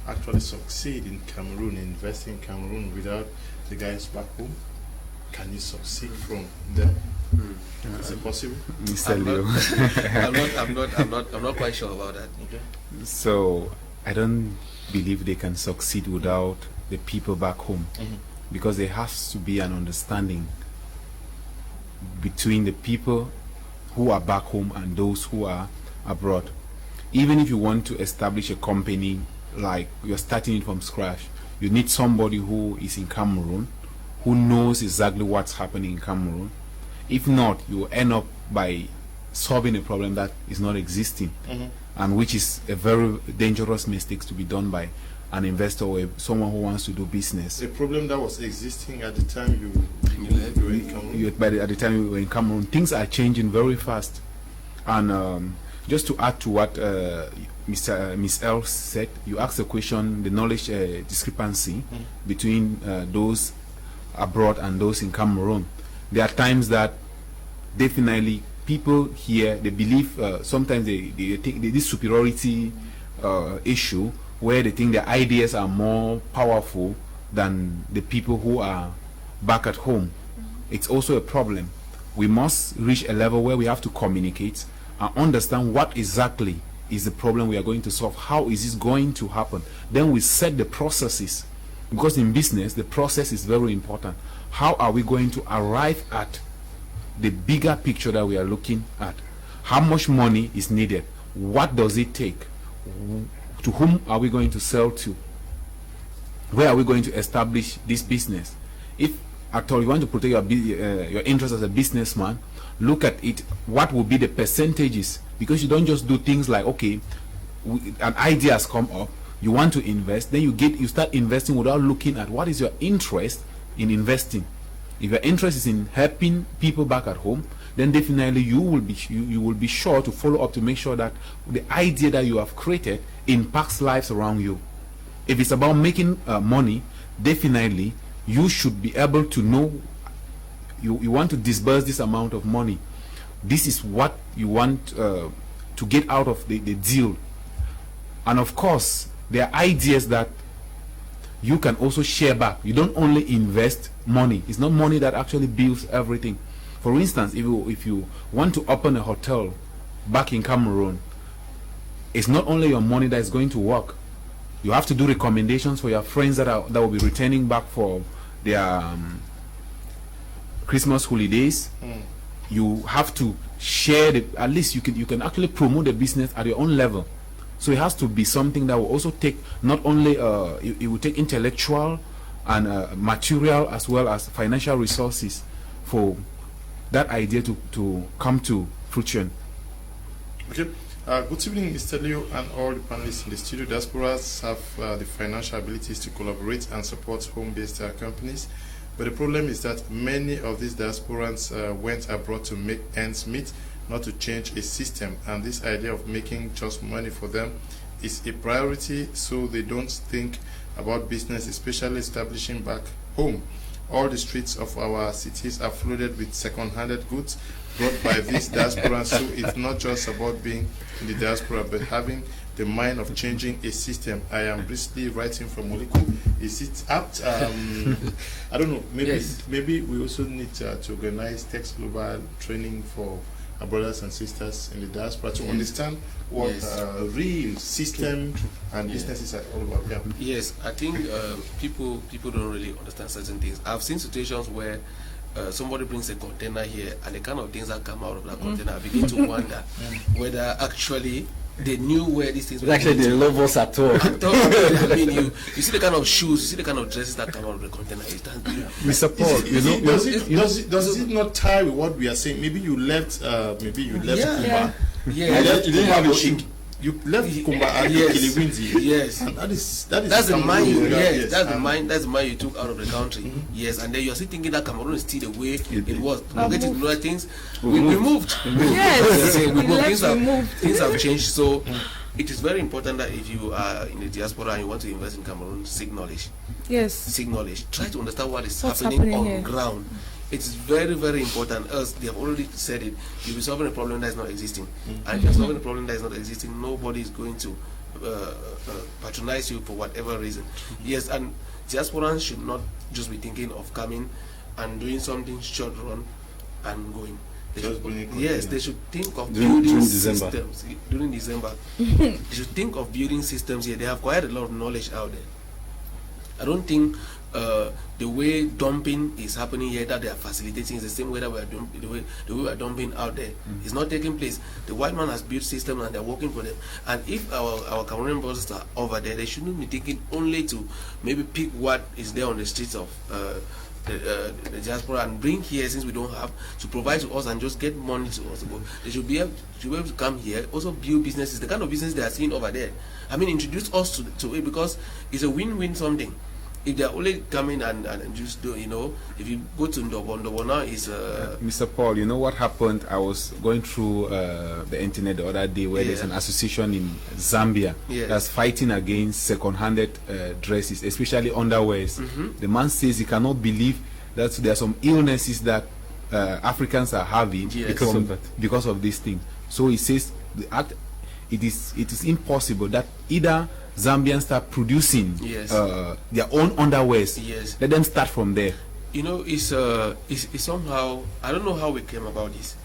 actually succeed in Cameroon, invest in Cameroon without the guys back home? Can you succeed from them? Is it possible? I'm not quite sure about that. Okay. So I don't believe they can succeed without the people back home, because there has to be an understanding between the people who are back home and those who are abroad. Even if you want to establish a company, like you're starting it from scratch, you need somebody who is in Cameroon, who knows exactly what's happening in Cameroon. If not, you will end up by solving a problem that is not existing, and which is a very dangerous mistake to be done by an investor or someone who wants to do business. A problem that was existing at the time you were in Cameroon. At the time you were in Cameroon, things are changing very fast. And just to add to what Miss L said, you asked a question, the knowledge discrepancy between those abroad and those in Cameroon. There are times that definitely people here, they believe sometimes they think this superiority issue, where they think their ideas are more powerful than the people who are back at home. It's also a problem. We must reach a level where we have to communicate and understand what exactly is the problem we are going to solve. How is this going to happen? Then we set the processes, because in business the process is very important. How are we going to arrive at the bigger picture that we are looking at? How much money is needed? What does it take? To whom are we going to sell to? Where are we going to establish this business? If at all you want to protect your interest as a businessman, look at it. What will be the percentages? Because you don't just do things like, okay, an idea has come up, you want to invest, then you start investing without looking at what is your interest in investing. If your interest is in helping people back at home, then definitely you will be sure to follow up to make sure that the idea that you have created impacts lives around you. If it's about making money, definitely you should be able to know you want to disburse this amount of money. This is what you want to get out of the deal. And of course, there are ideas that you can also share back. You don't only invest money. It's not money that actually builds everything. For instance, if you want to open a hotel back in Cameroon, it's not only your money that is going to work. You have to do recommendations for your friends that will be returning back for their Christmas holidays. You have to share at least you can actually promote the business at your own level. So it has to be something that will also take not only it will take intellectual and material as well as financial resources for that idea to come to fruition. Okay. Good evening, Mr. Leo and all the panelists in the studio. Diasporas have the financial abilities to collaborate and support home-based companies. But the problem is that many of these diasporans went abroad to make ends meet, not to change a system. And this idea of making just money for them is a priority, so they don't think about business, especially establishing back home. All the streets of our cities are flooded with second-handed goods brought by these diasporans. So it's not just about being in the diaspora, but having the mind of changing a system. I am briefly writing from Molecule. Is it apt? I don't know. Maybe we also need to organize TEKE Global training for our brothers and sisters in the diaspora to understand what real system and businesses are all about. Yeah. Yes, I think people don't really understand certain things. I've seen situations where somebody brings a container here, and the kind of things that come out of that container, I begin to wonder whether actually they knew where these things were. Actually, they love us at all. I mean, you see the kind of shoes, you see the kind of dresses that come out of the container. We support. Does it not tie with what we are saying? Maybe you left. Kumba. Yeah. You didn't have a shoe. You left Kumba and Kiliwinzi. Yes. And that's the mind you that's the mind you took out of the country. Yes, and then you're still thinking that Cameroon is still the way it was. Forgetting other things. We moved. Yes. Things have changed. So it is very important that if you are in the diaspora and you want to invest in Cameroon, seek knowledge. Yes. Seek knowledge. Try to understand what's happening on here. ground. It's very, very important. As they have already said it, you'll be solving a problem that is not existing. And if you're solving a problem that is not existing, nobody is going to patronize you for whatever reason. Yes, and diasporans should not just be thinking of coming and doing something short run and going. They should think of building systems during December. They should think of building systems here. They have quite a lot of knowledge out there. I don't think the way dumping is happening here, that they are facilitating, is the same way that we are dumping, the way we are dumping out there. It's not taking place. The white man has built systems and they're working for them. And if our Cameroonian brothers are over there, they shouldn't be thinking only to maybe pick what is there on the streets of the diaspora and bring here, since we don't have, to provide to us and just get money to us. They should be able to come here, also build businesses, the kind of business they are seeing over there. I mean, introduce us to it, because it's a win-win something. If they're only coming and just do, if you go to Ndobo now is Mr. Paul, you know what happened? I was going through the internet the other day where there's an association in Zambia that's fighting against second-handed dresses, especially underwears. The man says he cannot believe that there are some illnesses that Africans are having because of this thing. So he says it is impossible that either Zambians start producing their own underwears. Let them start from there. It's somehow, I don't know how we came about this.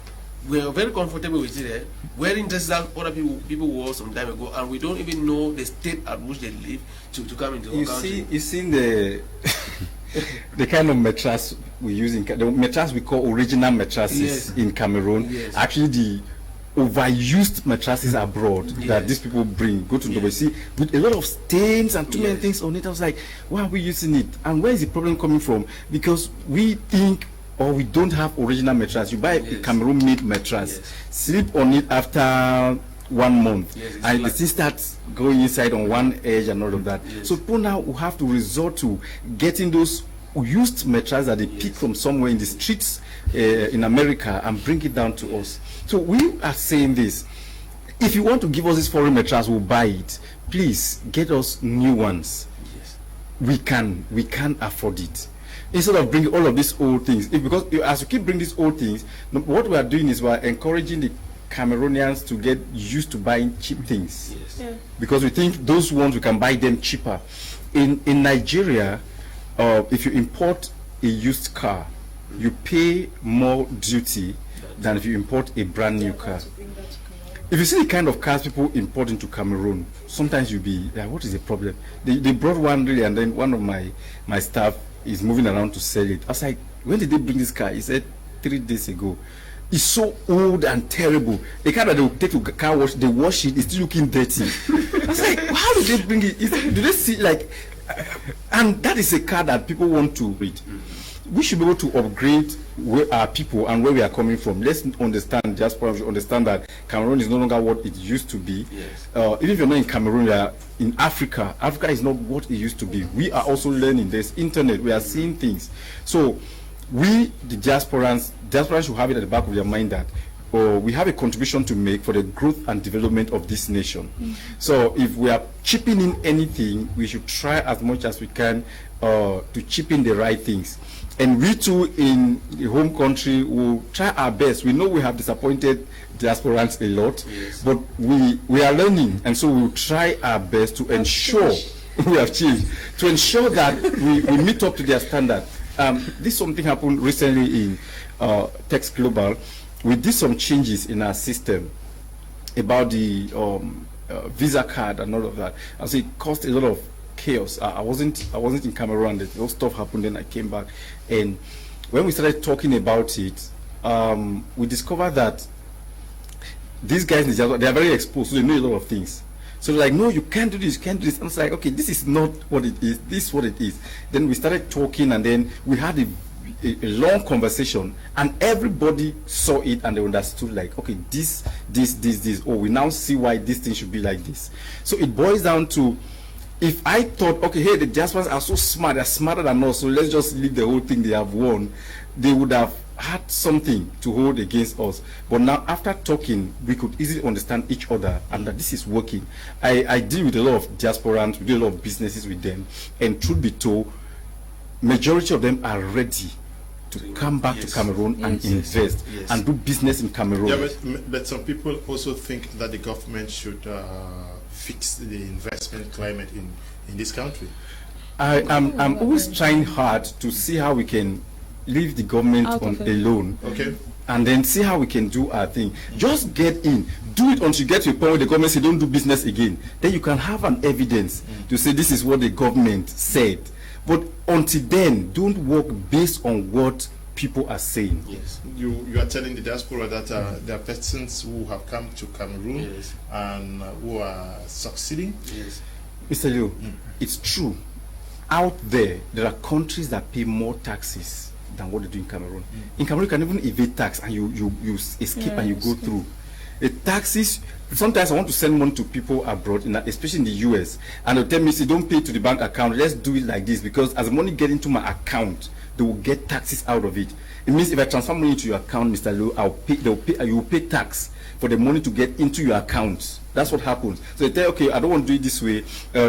We are very comfortable with it. Wearing dresses that other people wore some time ago, and we don't even know the state at which they live to come into our country. You see the the kind of mattress we use in the mattress we call original mattresses in Cameroon. Actually, the overused mattresses abroad that these people go to the see with a lot of stains and too many things on it. I was like, why are we using it? And where is the problem coming from? Because we think, or we don't have original mattress. You buy a Cameroon made mattress, sleep on it after 1 month, and the thing starts going inside on one edge and all of that. So people now will have to resort to getting those used mattresses that they pick from somewhere in the streets in America and bring it down to us. So we are saying this: if you want to give us this foreign mattress, we'll buy it. Please get us new ones. We can afford it. Instead of bringing all of these old things, because as you keep bringing these old things, what we are doing is we are encouraging the Cameroonians to get used to buying cheap things, because we think those ones we can buy them cheaper. In Nigeria, if you import a used car, you pay more duty than if you import a brand new car. If you see the kind of cars people import into Cameroon, sometimes you'll be like, what is the problem? They brought one really, and then one of my staff is moving around to sell it. I was like, when did they bring this car? He said 3 days ago. It's so old and terrible. The car that they will take to car wash, they wash it, it's still looking dirty. I was like, how did they bring it? Do they see like, and that is a car that people want to read. We should be able to upgrade where our people and where we are coming from. Let's understand, just understand that Cameroon is no longer what it used to be. Even if you're not in Cameroon, you are in Africa. Africa is not what it used to be. We are also learning. There's internet. We are seeing things. So we, the diasporans should have it at the back of their mind that we have a contribution to make for the growth and development of this nation. So if we are chipping in anything, we should try as much as we can to chip in the right things. And we too in the home country will try our best. We know we have disappointed diasporans a lot, but we are learning, and so we'll try our best to ensure we have changed, to ensure that we meet up to their standard. This something happened recently in TEKE Global. We did some changes in our system about the visa card and all of that. And so it caused a lot of chaos. I wasn't in Cameroon. Those stuff happened. Then I came back, and when we started talking about it, we discovered that these guys, they are very exposed, so they know a lot of things. So they're like, no, you can't do this, you can't do this. And it's like, okay, this is not what it is. This is what it is. Then we started talking, and then we had a long conversation, and everybody saw it and they understood, like, okay, this. Oh, we now see why this thing should be like this. So it boils down to, if I thought, okay, hey, the diasporans are so smart, they're smarter than us, so let's just leave the whole thing they have won, they would have had something to hold against us. But now, after talking, we could easily understand each other, and that this is working. I deal with a lot of diasporans, we do a lot of businesses with them, and truth be told, majority of them are ready to come back to Cameroon and invest and do business in Cameroon. Yeah, but some people also think that the government should fix the investment climate in this country. I'm always trying hard to see how we can leave the government alone, and then see how we can do our thing. Just get in, do it until you get to a point where the government say don't do business again. Then you can have an evidence to say this is what the government said. But until then, don't work based on what people are saying. Yes, you are telling the diaspora that there are persons who have come to Cameroon and who are succeeding. Yes, Mr. Leo, it's true. Out there are countries that pay more taxes than what they do in Cameroon. In Cameroon, you can even evade tax and you escape and you go through. The taxes, sometimes I want to send money to people abroad, especially in the US, and they'll tell me, say, don't pay to the bank account, let's do it like this, because as the money get into my account, they will get taxes out of it. It means if I transfer money into your account, Mr. Lou, you will pay tax for the money to get into your account. That's what happens. So they tell, okay, I don't want to do it this way,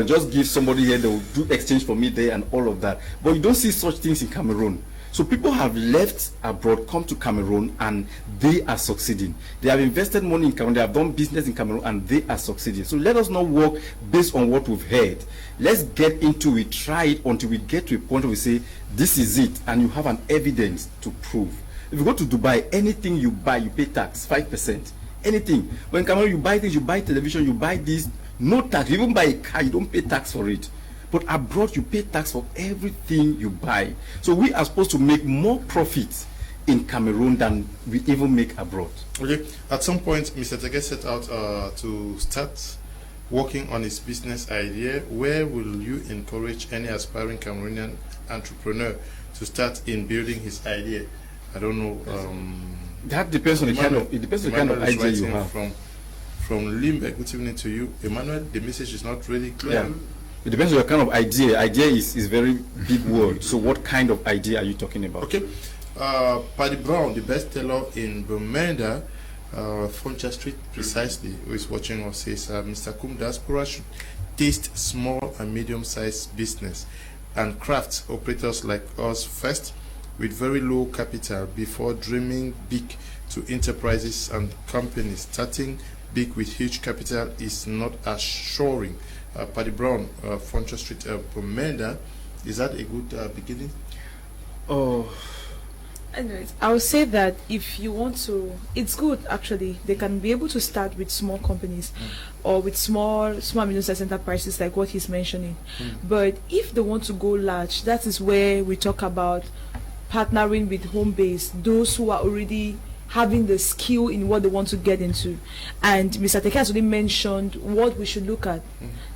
just give somebody here, they will do exchange for me there and all of that. But you don't see such things in Cameroon. So people have left abroad, come to Cameroon, and they are succeeding. They have invested money in Cameroon, they have done business in Cameroon, and they are succeeding. So let us not work based on what we've heard. Let's get into it, try it until we get to a point where we say, this is it, and you have an evidence to prove. If you go to Dubai, anything you buy, you pay tax, 5%. Anything. When in Cameroon, you buy things, you buy television, you buy this, no tax. You even buy a car, you don't pay tax for it. But abroad, you pay tax for everything you buy. So we are supposed to make more profits in Cameroon than we even make abroad. Okay. At some point, Mr. Teke set out to start working on his business idea. Where will you encourage any aspiring Cameroonian entrepreneur to start in building his idea? I don't know. That depends on the kind of idea you have. From Limbeck, good evening to you. Emmanuel, the message is not really clear. Yeah. It depends on your kind of idea. Idea is very big word. So what kind of idea are you talking about? Okay. Paddy Brown, the bestseller in Bermuda, Foncha Street, precisely, who is watching us, says, Mr. KUM Diaspora should taste small and medium-sized business and crafts operators like us first with very low capital before dreaming big to enterprises and companies. Starting big with huge capital is not assuring. Paddy Brown, Foncha Street, Bermuda, is that a good beginning? Oh. Anyways, I would say that if you want to, it's good actually. They can be able to start with small companies or with small medium-sized enterprises like what he's mentioning. But if they want to go large, that is where we talk about partnering with home base, those who are already having the skill in what they want to get into. And Mr. Teke has already mentioned what we should look at: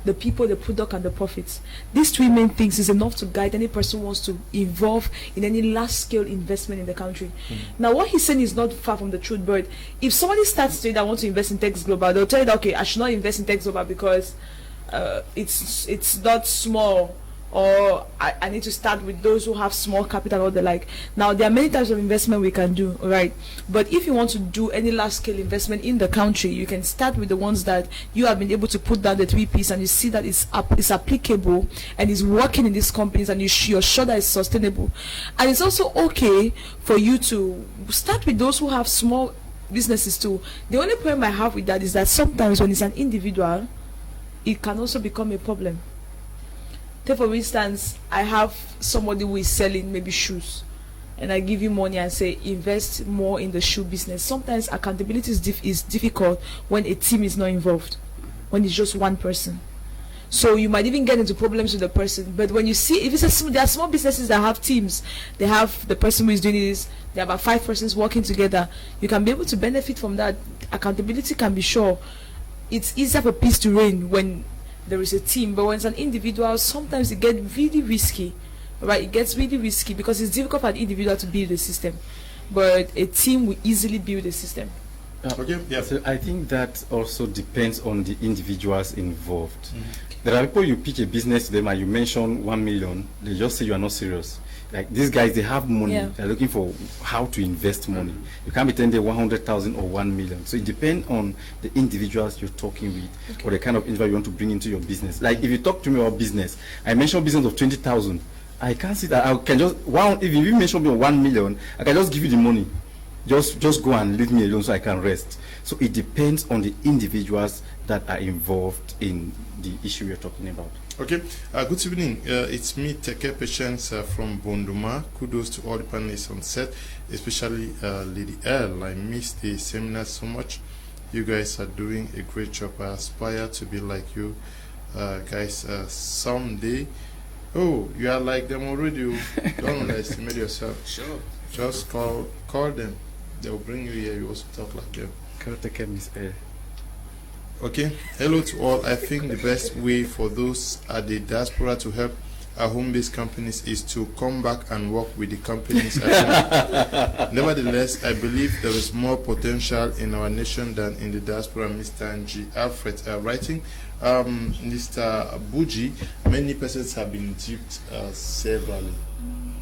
the people, the product, and the profits. These three main things is enough to guide any person who wants to involve in any large-scale investment in the country. Now, what he's saying is not far from the truth, but if somebody starts today that wants to invest in TEKE Global, they'll tell you that, okay, I should not invest in TEKE Global because it's not small, or I need to start with those who have small capital or the like. Now, there are many types of investment we can do, right? But if you want to do any large scale investment in the country, you can start with the ones that you have been able to put down the 3 P's, and you see that it's applicable and is working in these companies, and you're sure that it's sustainable. And it's also okay for you to start with those who have small businesses too. The only problem I have with that is that sometimes when it's an individual, it can also become a problem. Take for instance, I have somebody who is selling maybe shoes, and I give you money and say invest more in the shoe business. Sometimes accountability is difficult when a team is not involved, when it's just one person. So you might even get into problems with the person. But when you see, if there are small businesses that have teams, they have the person who is doing this, they have about 5 persons working together, you can be able to benefit from that. Accountability can be sure. It's easier for peace to reign when there is a team, but when it's an individual, sometimes it gets really risky, right? It gets really risky because it's difficult for an individual to build a system, but a team will easily build a system. Okay. Yeah. So I think that also depends on the individuals involved. There are people, you pitch a business to them and you mention 1 million, they just say you are not serious. Like these guys, they have money. Yeah. They're looking for how to invest money. You can't be telling them 100,000 or 1 million. So it depends on the individuals you're talking with, or the kind of individual you want to bring into your business. Like if you talk to me about business, I mention business of 20,000. I can't see that. I can just if you mention me 1 million, I can just give you the money. Just go and leave me alone so I can rest. So it depends on the individuals that are involved in the issue you're talking about. Okay, good evening. It's me, Teke Patience from Bonduma. Kudos to all the panelists on set, especially Lady L. I missed the seminar so much. You guys are doing a great job. I aspire to be like you guys someday. Oh, you are like them already. Don't underestimate yourself. Sure. Just call them. They will bring you here. You also talk like them. Okay, hello to all. I think the best way for those at the diaspora to help our home-based companies is to come back and work with the companies at home. Nevertheless, I believe there is more potential in our nation than in the diaspora. Mr. Nji Alfred writing, Mr. BUJI, many persons have been duped severally.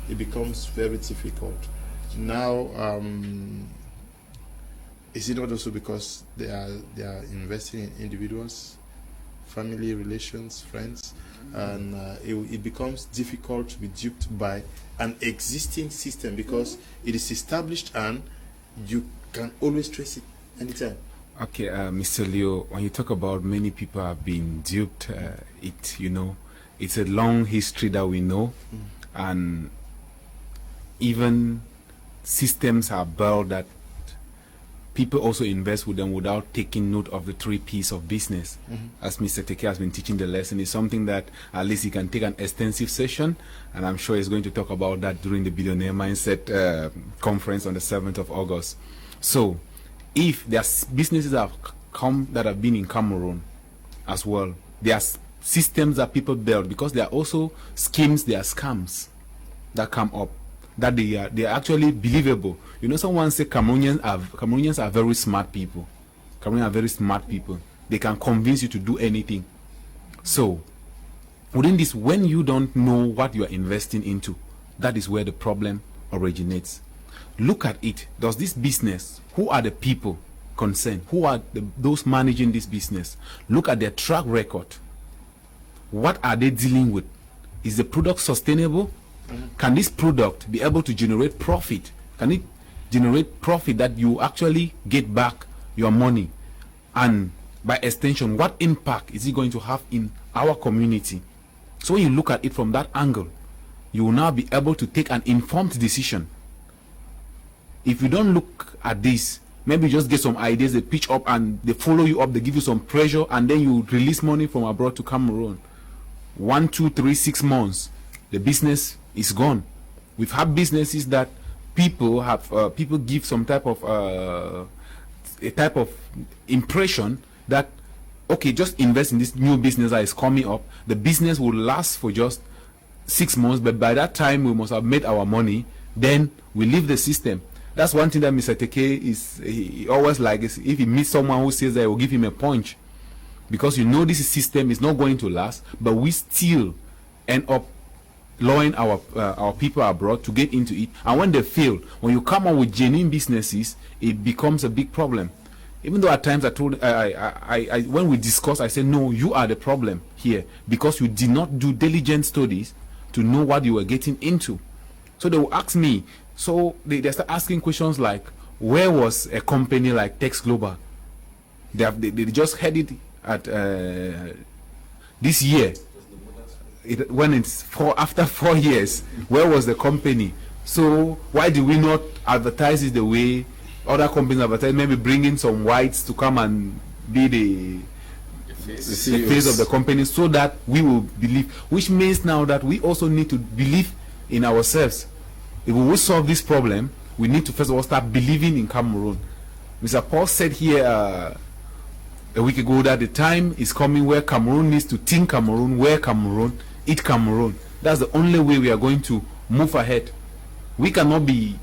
It becomes very difficult. Now, is it not also because they are investing in individuals, family, relations, friends, and it becomes difficult to be duped by an existing system because it is established and you can always trace it anytime. Okay, Mr. Leo, when you talk about many people have been duped, it's a long history that we know, and even systems are built that people also invest with them without taking note of the 3 P's of business. As Mr. Teke has been teaching the lesson, is something that at least he can take an extensive session, and I'm sure he's going to talk about that during the Billionaire Mindset conference on the 7th of August. So, if there are businesses that have been in Cameroon as well, there are systems that people build, because there are also schemes, there are scams that come up, that they are actually believable. Someone said Cameroonians are very smart people. Cameroonians are very smart people. They can convince you to do anything. So, within this, when you don't know what you are investing into, that is where the problem originates. Look at it. Does this business, who are the people concerned? Who are those managing this business? Look at their track record. What are they dealing with? Is the product sustainable? Can this product be able to generate profit? Can it generate profit that you actually get back your money? And by extension, what impact is it going to have in our community? So when you look at it from that angle, you will now be able to take an informed decision. If you don't look at this, maybe just get some ideas, they pitch up and they follow you up, they give you some pressure, and then you release money from abroad to Cameroon. 1, 2, 3, 6 months, the business is gone. We've had businesses that people give some type of a type of impression that, okay, just invest in this new business that is coming up. The business will last for just 6 months, but by that time we must have made our money. Then we leave the system. That's one thing that Mr. Teke he always likes. If he meets someone who says that, he will give him a punch, because this system is not going to last, but we still end up luring our people abroad to get into it. And when they fail, when you come up with genuine businesses, it becomes a big problem. Even though at times I told, when we discuss, I say, no, you are the problem here because you did not do diligent studies to know what you were getting into. So they will ask me, so they start asking questions like, where was a company like Tex Global? They just had it at this year. When it's after 4 years, where was the company? So why do we not advertise it the way other companies advertise? Maybe bring in some whites to come and be the face of the company, so that we will believe. Which means now that we also need to believe in ourselves. If we will solve this problem, we need to first of all start believing in Cameroon. Mr. Paul said here a week ago that the time is coming where Cameroon needs to think Cameroon, wear Cameroon, eat Cameroon. That's the only way we are going to move ahead. We cannot be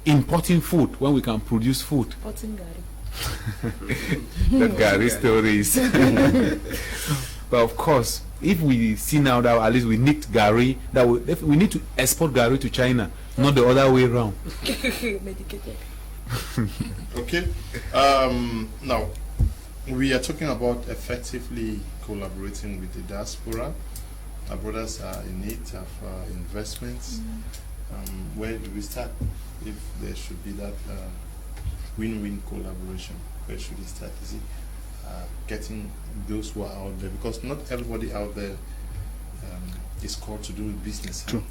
importing food when we can produce food. The Gary stories. But of course, if we see now that at least we need Gary, that we need to export Gary to China, not the other way around. Okay. Now, we are talking about effectively collaborating with the diaspora. Our brothers are in need of investments. Where do we start? If there should be that win-win collaboration, where should it start? Is it getting those who are out there? Because not everybody out there is called to do business. True.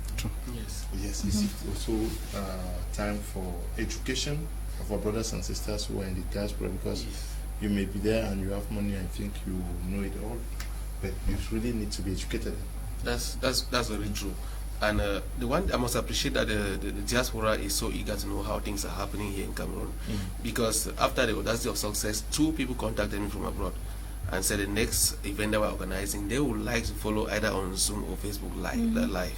Yes, it's also time for education of our brothers and sisters who are in the diaspora, because you may be there and you have money and think you know it all, but you really need to be educated. That's very true. And the one I must appreciate that the diaspora is so eager to know how things are happening here in Cameroon, because after the Audacity of Success, 2 people contacted me from abroad and said the next event that we're organizing, they would like to follow either on Zoom or Facebook live,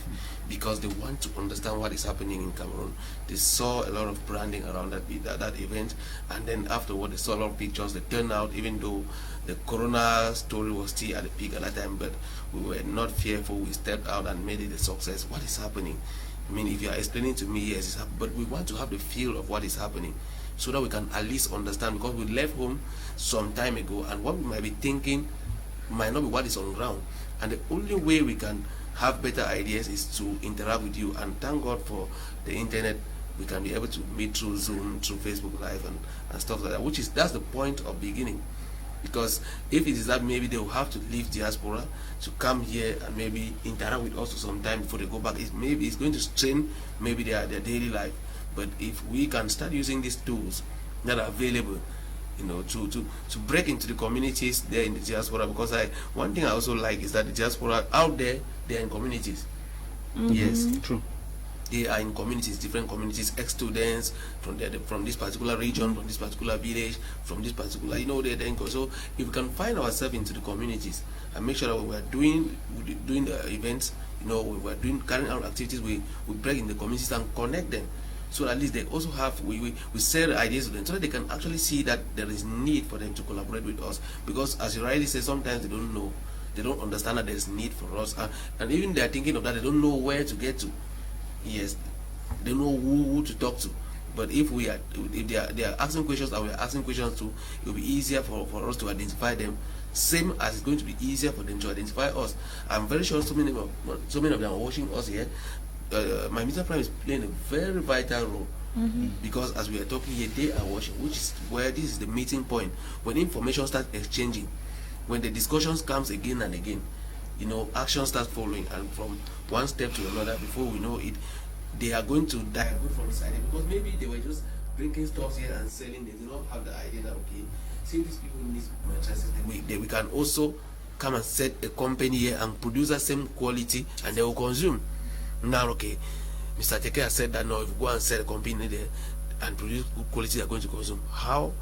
because they want to understand what is happening in Cameroon. They saw a lot of branding around that event, and then afterward they saw a lot of pictures. They turned out, even though the corona story was still at the peak at that time, but we were not fearful. We stepped out and made it a success. What is happening? I mean, if you are explaining to me, yes, it's happening, but we want to have the feel of what is happening, so that we can at least understand, because we left home some time ago, and what we might be thinking might not be what is on ground. And the only way we can have better ideas is to interact with you, and thank God for the internet. We can be able to meet through Zoom, through Facebook Live, and stuff like that, that's the point of beginning. Because if it is that, maybe they will have to leave diaspora to come here and maybe interact with us for some time before they go back. Maybe it's going to strain maybe their daily life. But if we can start using these tools that are available, you know, to break into the communities there in the diaspora, because one thing I also like is that the diaspora out there, they are in communities. Yes, True. They are in communities, different communities, ex-students from this particular region, from this particular village, from this particular, so if we can find ourselves into the communities and make sure that when we are doing the events, we are carrying out activities, we break in the communities and connect them, so at least they also have, we share ideas with them, so that they can actually see that there is need for them to collaborate with us. Because as you rightly say, sometimes they don't know, they don't understand that there is need for us, and even they are thinking of that, they don't know where to get to. Yes, they know who to talk to. But if they are asking questions and we are asking questions too, it will be easier for us to identify them, same as it's going to be easier for them to identify us. I'm very sure so many of them are watching us here. My Mr. Prime is playing a very vital role, because as we are talking here, they are watching, which is where this is the meeting point. When information starts exchanging, when the discussions comes again and again, action starts following, and from one step to another, before we know it, they are going to divert from the side, because maybe they were just drinking stuff here and selling. They do not have the idea that, okay, see, these people need mattresses, we can also come and set a company here and produce the same quality, and they will consume. Now, okay, Mr. Teke has said that now if you go and set a company there and produce good quality, they are going to consume. How?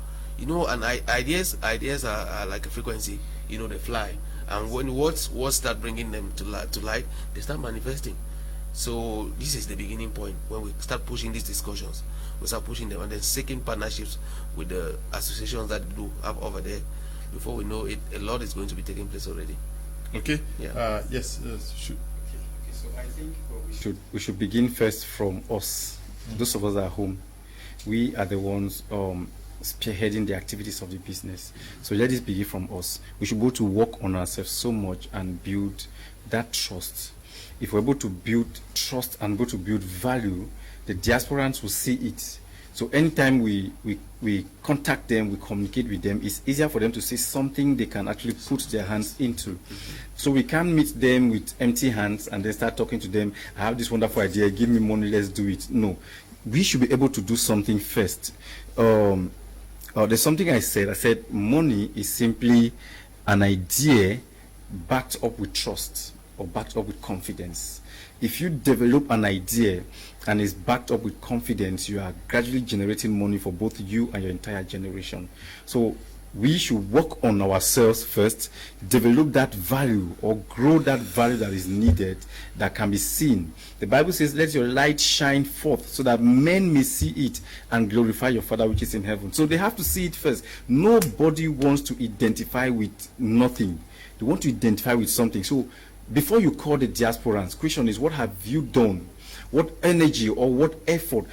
And ideas are like a frequency, they fly. And when words start bringing them to light, they start manifesting. So this is the beginning point. When we start pushing these discussions, we start pushing them, and then seeking partnerships with the associations that do have over there. Before we know it, a lot is going to be taking place already. Okay. Yeah. Yes. So I think we should begin first from us. Those of us at home, we are the ones spearheading the activities of the business. So let this begin from us. We should be able to work on ourselves so much and build that trust. If we're able to build trust and able to build value, the diasporans will see it. So anytime we contact them, we communicate with them, it's easier for them to see something they can actually put their hands into. So we can't meet them with empty hands and then start talking to them, I have this wonderful idea, give me money, let's do it. No, we should be able to do something first. There's something I said money is simply an idea backed up with trust or backed up with confidence. If you develop an idea and it's backed up with confidence, you are gradually generating money for both you and your entire generation. So we should work on ourselves first, develop that value or grow that value that is needed, that can be seen. The Bible says, let your light shine forth so that men may see it and glorify your Father which is in heaven. So they have to see it first. Nobody wants to identify with nothing. They want to identify with something. So before you call the diasporans, question is, what have you done? What energy or what effort,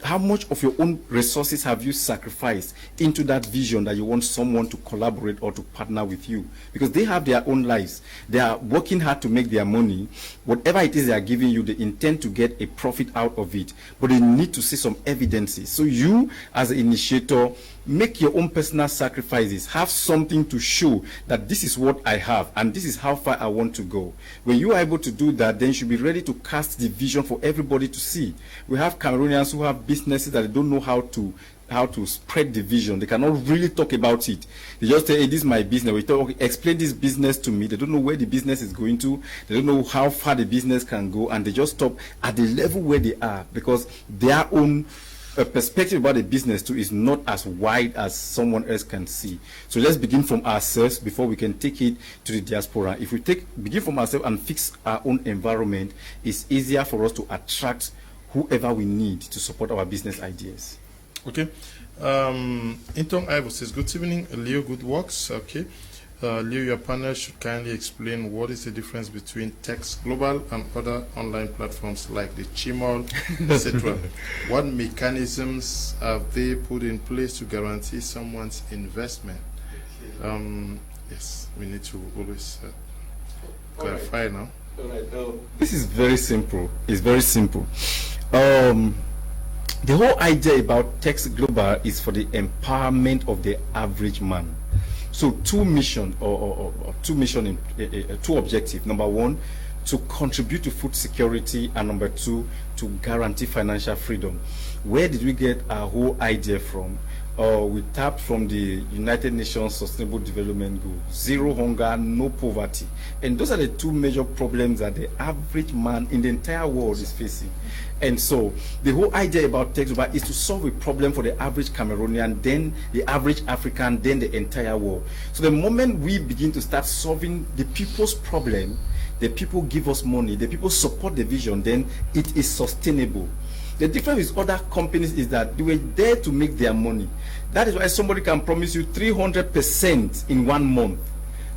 how much of your own resources have you sacrificed into that vision that you want someone to collaborate or to partner with you? Because they have their own lives. They are working hard to make their money. Whatever it is they are giving you, they intend to get a profit out of it. But they need to see some evidences. So you, as an initiator, make your own personal sacrifices. Have something to show that this is what I have and this is how far I want to go. When you are able to do that, then you should be ready to cast the vision for everybody to see. We have Cameroonians who have businesses that they don't know how to spread the vision. They cannot really talk about it. They just say, hey, this is my business. We talk, okay, explain this business to me. They don't know where the business is going to. They don't know how far the business can go, and they just stop at the level where they are because their own perspective about the business too is not as wide as someone else can see. So let's begin from ourselves before we can take it to the diaspora. If we begin from ourselves and fix our own environment, it's easier for us to attract whoever we need to support our business ideas. Okay. Intong Ivo says, good evening, Leo, good works. Okay. Leo, your panel should kindly explain what is the difference between TEKE Global and other online platforms like the Chimol, etc. What mechanisms have they put in place to guarantee someone's investment? Yes, we need to always clarify now. All right. This is very simple. It's very simple. The whole idea about TEKE Global is for the empowerment of the average man. So two objectives. Number one, to contribute to food security, and number two, to guarantee financial freedom. Where did we get our whole idea from? We tapped from the United Nations Sustainable Development Goals, zero hunger, no poverty. And those are the two major problems that the average man in the entire world is facing. And so the whole idea about TEKE Global is to solve a problem for the average Cameroonian, then the average African, then the entire world. So the moment we begin to start solving the people's problem, the people give us money, the people support the vision, then it is sustainable. The difference with other companies is that they were there to make their money. That is why somebody can promise you 300% in 1 month.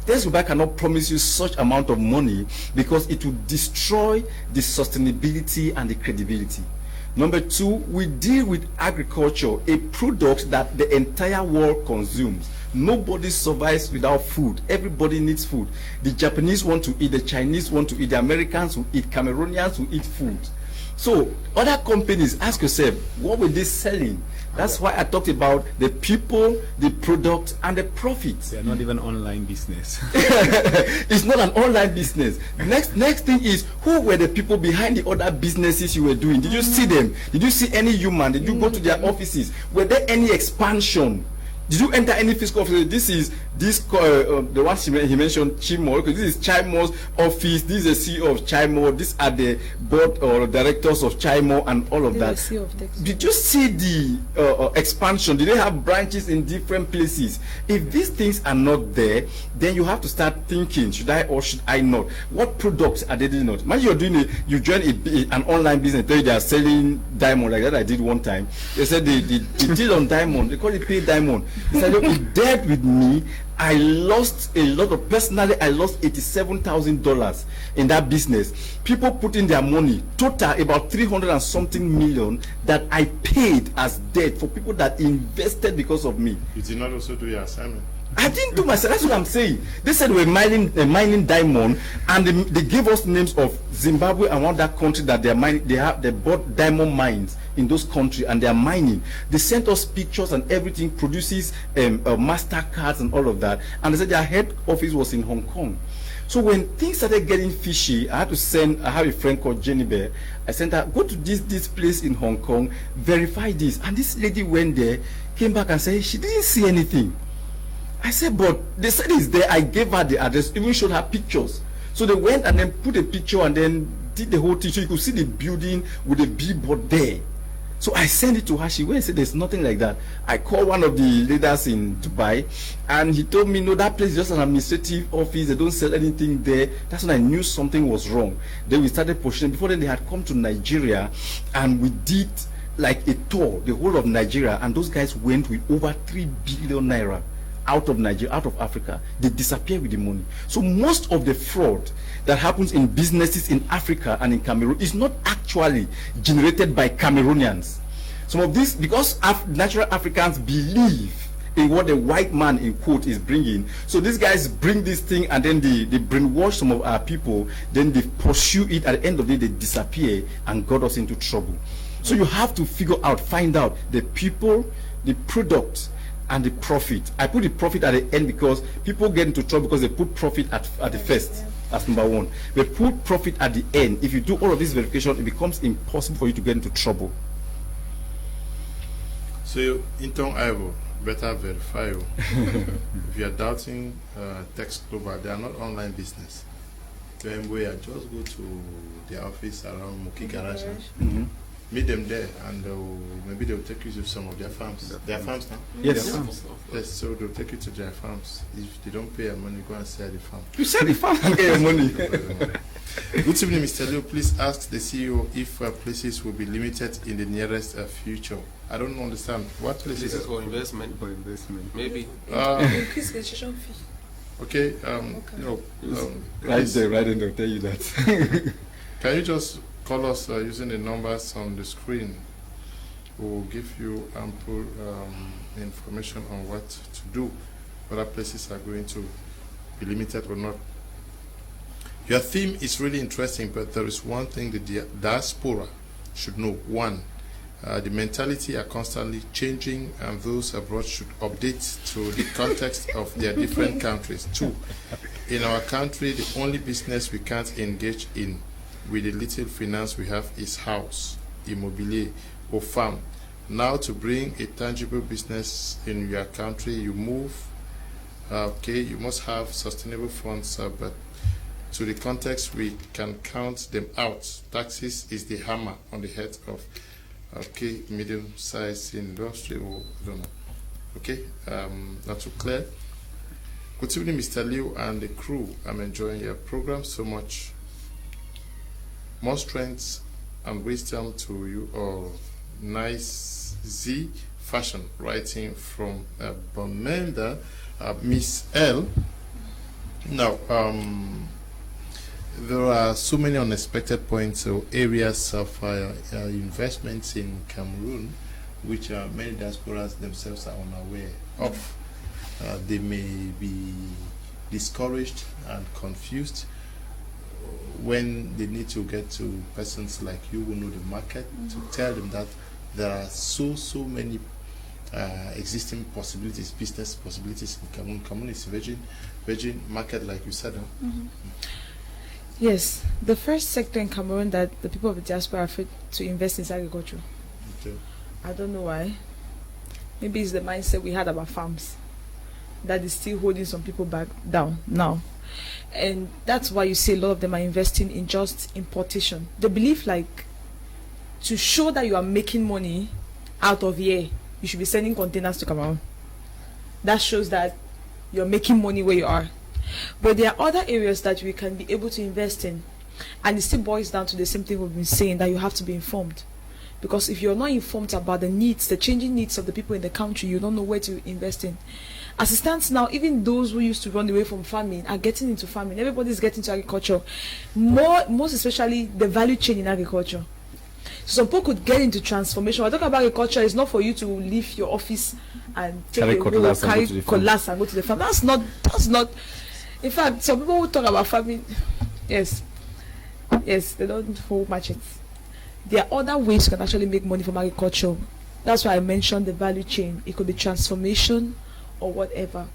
TEKE Global cannot promise you such amount of money because it will destroy the sustainability and the credibility. Number two, we deal with agriculture, a product that the entire world consumes. Nobody survives without food. Everybody needs food. The Japanese want to eat, the Chinese want to eat, the Americans will eat, Cameroonians will eat food. So other companies, ask yourself, what were they selling? That's why I talked about the people, the product, and the profits. They are not even online business. It's not an online business. Next thing is, who were the people behind the other businesses you were doing? Did you see them? Did you see any human? Did you go to their offices? Were there any expansion? Did you enter any fiscal office? This is the one he mentioned, Chimo. Okay, this is Chimo's office. This is the CEO of Chimo. These are the board or directors of Chimo and all of that. Did you see the expansion? Did they have branches in different places? If these things are not there, then you have to start thinking: should I or should I not? What products are they doing? Not? Imagine you're doing you join an online business. They are selling diamond like that. I did one time. They said they deal on diamond. They call it pay diamond. They said, look, you dealt with me. I lost a lot of, personally, I lost $87,000 in that business. People put in their money, total about 300 and something million that I paid as debt for people that invested because of me. You did not also do your assignment? I didn't do myself. That's what I'm saying. They said we're mining diamond, and they gave us names of Zimbabwe and one other country that they're mining. They bought diamond mines in those countries, and they're mining. They sent us pictures and everything, produces MasterCards and all of that. And they said their head office was in Hong Kong. So when things started getting fishy, I had to send. I have a friend called Jenny Bear. I sent her, go to this place in Hong Kong, verify this. And this lady went there, came back and said she didn't see anything. I said, but they said it's there. I gave her the address, even showed her pictures. So they went and then put a picture and then did the whole thing. So you could see the building with a billboard there. So I sent it to her. She went and said, there's nothing like that. I called one of the leaders in Dubai, and he told me, no, that place is just an administrative office. They don't sell anything there. That's when I knew something was wrong. Then we started pushing. Before then, they had come to Nigeria, and we did like a tour, the whole of Nigeria, and those guys went with over 3 billion naira. Out of Nigeria, out of Africa. They disappear with the money. So most of the fraud that happens in businesses in Africa and in Cameroon is not actually generated by Cameroonians. Some of this, because natural Africans believe in what the white man, in quote, is bringing. So these guys bring this thing, and then they brainwash some of our people, then they pursue it. At the end of the day, they disappear and got us into trouble. So you have to figure out, find out the people, the product, and the profit. I put the profit at the end because people get into trouble because they put profit at the first as number one. They put profit at the end. If you do all of this verification, it becomes impossible for you to get into trouble. So, Inton Ivo, better verify. If you are doubting Text Global, they are not online business. Just go to their office around Muki Garage. Meet them there, and maybe they'll take you to some of their farms. Their farms now? Yes. Yes, so they'll take you to their farms. If they don't pay your money, go and sell the farm. You sell the farm and get your money. Good evening, Mr. Leo. Please ask the CEO if places will be limited in the nearest future. I don't understand. What places? This is for investment. For investment. Maybe. Increase registration fee. Okay. Right there, they'll tell you that. Can you just call us using the numbers on the screen? We'll give you ample information on what to do, whether places are going to be limited or not. Your theme is really interesting, but there is one thing the diaspora should know. One, the mentality are constantly changing, and those abroad should update to the context of their different countries. Two, in our country, the only business we can't engage in with the little finance we have is house, immobilier, or farm. Now, to bring a tangible business in your country, you move, you must have sustainable funds, but to the context, we can count them out. Taxes is the hammer on the head of, medium-sized industry, or I don't know. Okay, not too clear. Good evening, Mr. Liu and the crew. I'm enjoying your program so much. More strength and wisdom to you all. Nice Z fashion writing from Bomenda, Miss L. Now, there are so many unexpected points or areas of investments in Cameroon which many diasporas themselves are unaware of. They may be discouraged and confused when they need to get to persons like you who know the market to tell them that there are so many existing possibilities, business possibilities in Cameroon. Cameroon is a virgin market, like you said. Yes, the first sector in Cameroon that the people of the diaspora are afraid to invest in is agriculture. Okay. I don't know why. Maybe it's the mindset we had about farms that is still holding some people back down now. And that's why you see a lot of them are investing in just importation. They believe like to show that you are making money out of here, you should be sending containers to Cameroon. That shows that you're making money where you are. But there are other areas that we can be able to invest in, and it still boils down to the same thing we've been saying, that you have to be informed. Because if you're not informed about the needs, the changing needs of the people in the country, you don't know where to invest in. As it stands now, even those who used to run away from farming are getting into farming. Everybody's getting into agriculture. Most especially the value chain in agriculture. So some people could get into transformation. When I talk about agriculture, it's not for you to leave your office and carry cutlass and go to the farm. That's not. In fact, some people who talk about farming, yes, they don't hold matches. There are other ways you can actually make money from agriculture. That's why I mentioned the value chain. It could be transformation or whatever.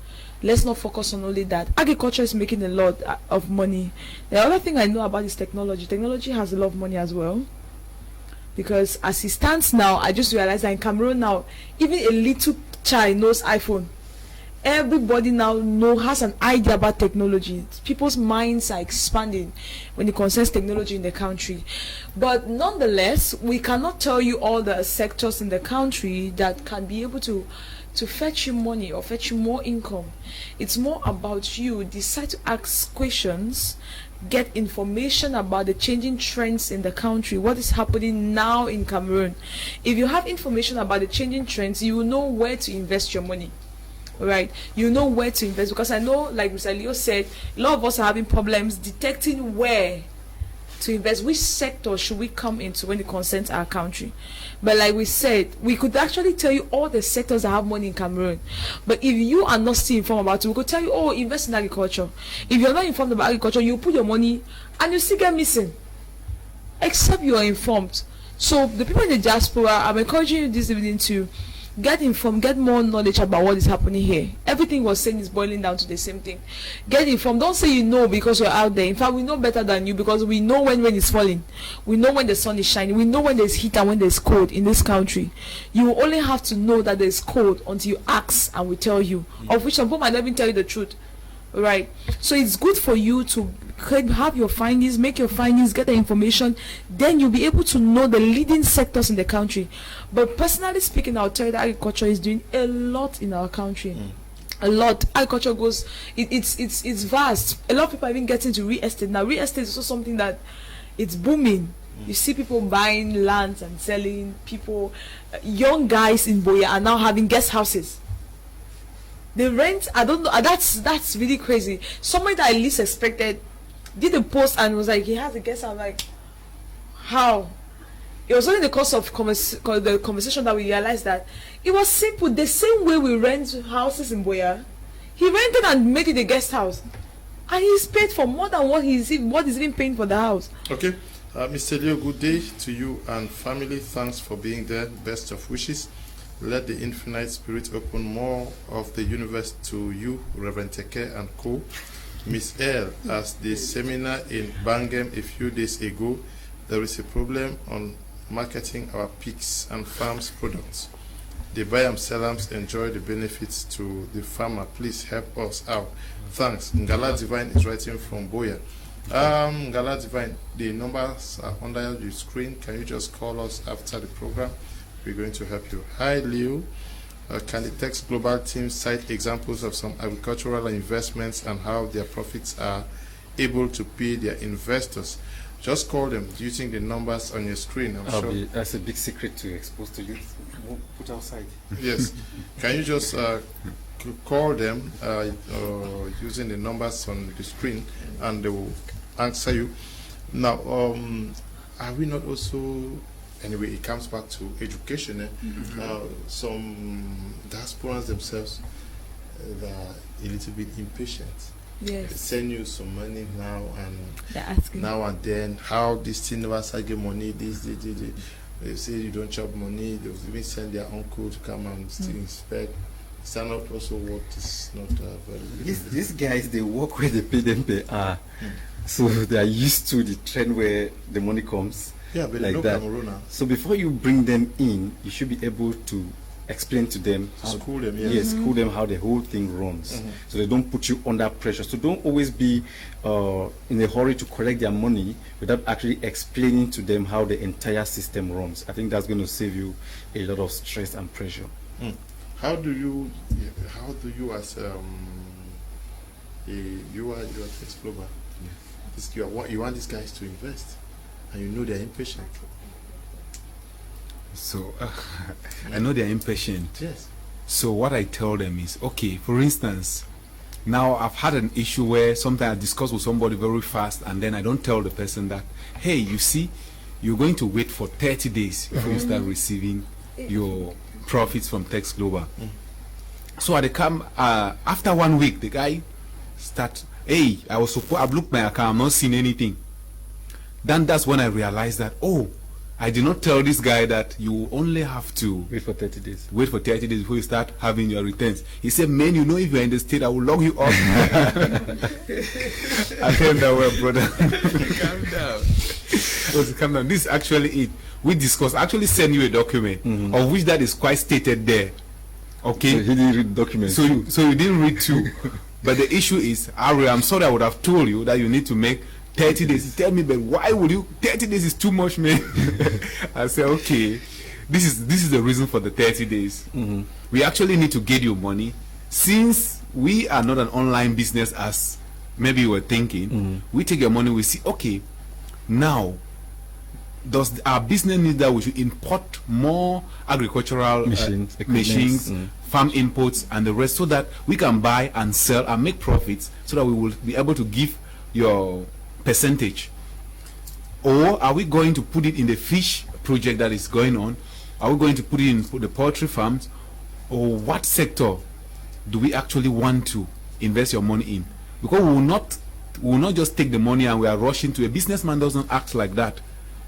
Let's not focus on only that. Agriculture is making a lot of money. The other thing I know about is technology. Technology has a lot of money as well. Because as it stands now, I just realized that in Cameroon now, even a little child knows iPhone. Everybody now has an idea about technology. People's minds are expanding when it concerns technology in the country. But nonetheless, we cannot tell you all the sectors in the country that can be able to fetch you money or fetch you more income. It's more about you decide to ask questions, get information about the changing trends in the country, what is happening now in Cameroon. If you have information about the changing trends, you will know where to invest your money. Right, you know where to invest, because I know, like Mr. Leo said, a lot of us are having problems detecting where to invest, which sector should we come into when it concerns our country. But like we said, we could actually tell you all the sectors that have money in Cameroon. But if you are not still informed about it, we could tell you, oh, invest in agriculture. If you're not informed about agriculture, you put your money and you still get missing, except you are informed. So the people in the diaspora, I'm encouraging you this evening to get informed, get more knowledge about what is happening here. Everything we're saying is boiling down to the same thing. Get informed. Don't say you know because you're out there. In fact, we know better than you, because we know when rain is falling. We know when the sun is shining. We know when there's heat and when there's cold in this country. You only have to know that there's cold until you ask and we tell you. Of which some people might not even tell you the truth. Right? So it's good for you to have your findings, make your findings, get the information. Then you'll be able to know the leading sectors in the country. But personally speaking, I'll tell you that agriculture is doing a lot in our country. A lot. Agriculture goes, it's vast. A lot of people are even getting into real estate. Now, real estate is also something that it's booming. You see people buying lands and selling. People, young guys in Boya are now having guest houses. The rent, I don't know, that's really crazy. Somebody that I least expected did a post and was like, he has a guest house. I'm like, how? It was only in the course of the conversation that we realized that it was simple. The same way we rent houses in Boya, he rented and made it a guest house, and he's paid for more than what he's even paying for the house. Okay, Mr. Leo, good day to you and family. Thanks for being there. Best of wishes. Let the infinite spirit open more of the universe to you, Reverend Teke and co. Miss L, as the seminar in Bangem a few days ago, there is a problem on marketing our pigs and farms products. The Bayam Salams enjoy the benefits to the farmer. Please help us out. Thanks. Ngala Divine is writing from Boya. Ngala Divine, the numbers are under your screen. Can you just call us after the program? We're going to help you. Hi, Leo. Can the TEKE Global team cite examples of some agricultural investments and how their profits are able to pay their investors? Just call them using the numbers on your screen. I'm sure that's a big secret to expose to you. Put outside. Yes. Can you just call them using the numbers on the screen, and they will answer you. Now, are we not also... Anyway, it comes back to education. Some diasporans themselves they are a little bit impatient. Yes. They send you some money now and then. How this thing never start get money? They say you don't chop money. They will even send their uncle to come and still inspect. Is that not also what is not very good? These guys, they work where they pay them per hour. So they are used to the trend where the money comes. Yeah, but like that. So before you bring them in, you should be able to explain to them, school them, school them how the whole thing runs, so they don't put you under pressure. So don't always be in a hurry to collect their money without actually explaining to them how the entire system runs. I think that's going to save you a lot of stress and pressure. How do you as you are TEKE Global, you want these guys to invest, and you know they're impatient. So I know they're impatient. Yes. So what I tell them is, okay, for instance, now I've had an issue where sometimes I discuss with somebody very fast and then I don't tell the person that, hey, you see, you're going to wait for 30 days before you start receiving your profits from TEKE Global. So at the after 1 week, the guy start, hey, I've looked my account, I'm not seeing anything. Then that's when I realized that, oh, I did not tell this guy that you only have to wait for 30 days. Wait for 30 days before you start having your returns. He said, man, you know, if you're in the state, I will log you up. I tell him that, well, brother. Calm down. Calm down. This is actually it. We discussed, actually send you a document of which that is quite stated there. Okay. So he didn't read the document. So you didn't read too. But the issue is, I'm sorry, I would have told you that you need to make 30 days. He tell me, but why would you? 30 days is too much, man. I said, okay, this is the reason for the 30 days. We actually need to get your money. Since we are not an online business as maybe you were thinking, we take your money, we see, okay, now, does our business need that we should import more agricultural machines, farm inputs, and the rest, so that we can buy and sell and make profits, so that we will be able to give your percentage? Or are we going to put it in the fish project that is going on? Are we going to put it in the poultry farms? Or what sector do we actually want to invest your money in? Because we will not just take the money and we are rushing to. A businessman doesn't act like that.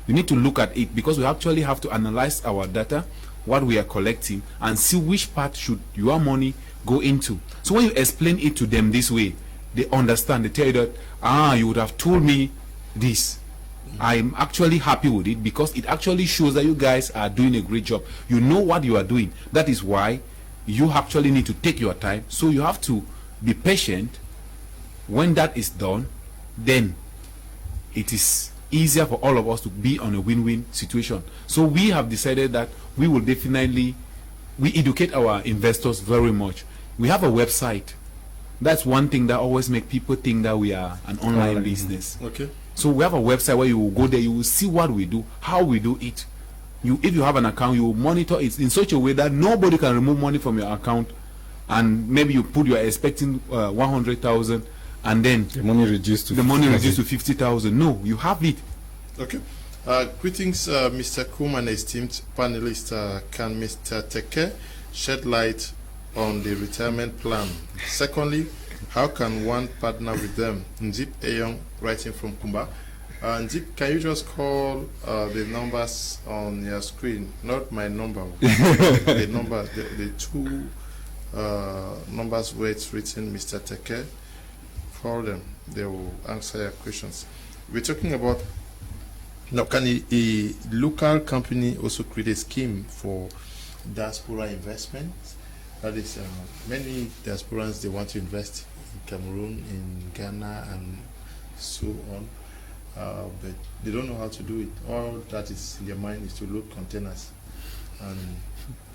You need to look at it, because we actually have to analyze our data, what we are collecting, and see which part should your money go into. So when you explain it to them this way, they understand. They tell you that, you would have told me this. I'm actually happy with it, because it actually shows that you guys are doing a great job. You know what you are doing. That is why you actually need to take your time. So you have to be patient. When that is done, then it is easier for all of us to be on a win-win situation. So we have decided that we will definitely, we educate our investors very much. We have a website. That's one thing that always make people think that we are an online business. Okay. So we have a website where you will go there, you will see what we do, how we do it. If you have an account, you will monitor it in such a way that nobody can remove money from your account, and maybe you are expecting 100,000, and then the money reduced to 50,000. No, you have it. Okay. Greetings, Mr. KUM and esteemed panelists. Can Mr. Teke shed light on the retirement plan? Secondly, how can one partner with them? Nzip Eyong, writing from Kumba. Nzip, can you just call the numbers on your screen? Not my number. The number, the two numbers where it's written, Mr. Teke. Call them. They will answer your questions. We're talking about, now, can a local company also create a scheme for diaspora investments? That is, many diasporans, they want to invest in Cameroon, in Ghana, and so on, but they don't know how to do it. All that is in their mind is to load containers and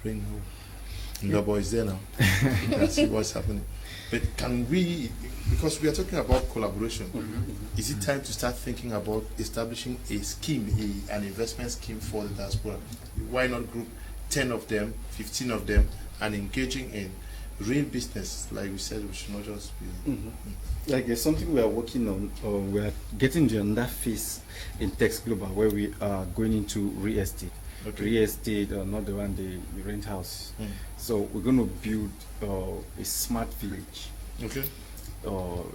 bring home. NEBA is there now. You can see what's happening. But can we, because we are talking about collaboration, is it time to start thinking about establishing a scheme, an investment scheme for the diaspora? Why not group 10 of them, 15 of them, and engaging in real business? Like we said, we should not just be... Like it's something we are working on. We are getting to another phase in TEKE Global, where we are going into real estate. Okay. Real estate, not the one they rent house. So we're going to build a smart village. Okay.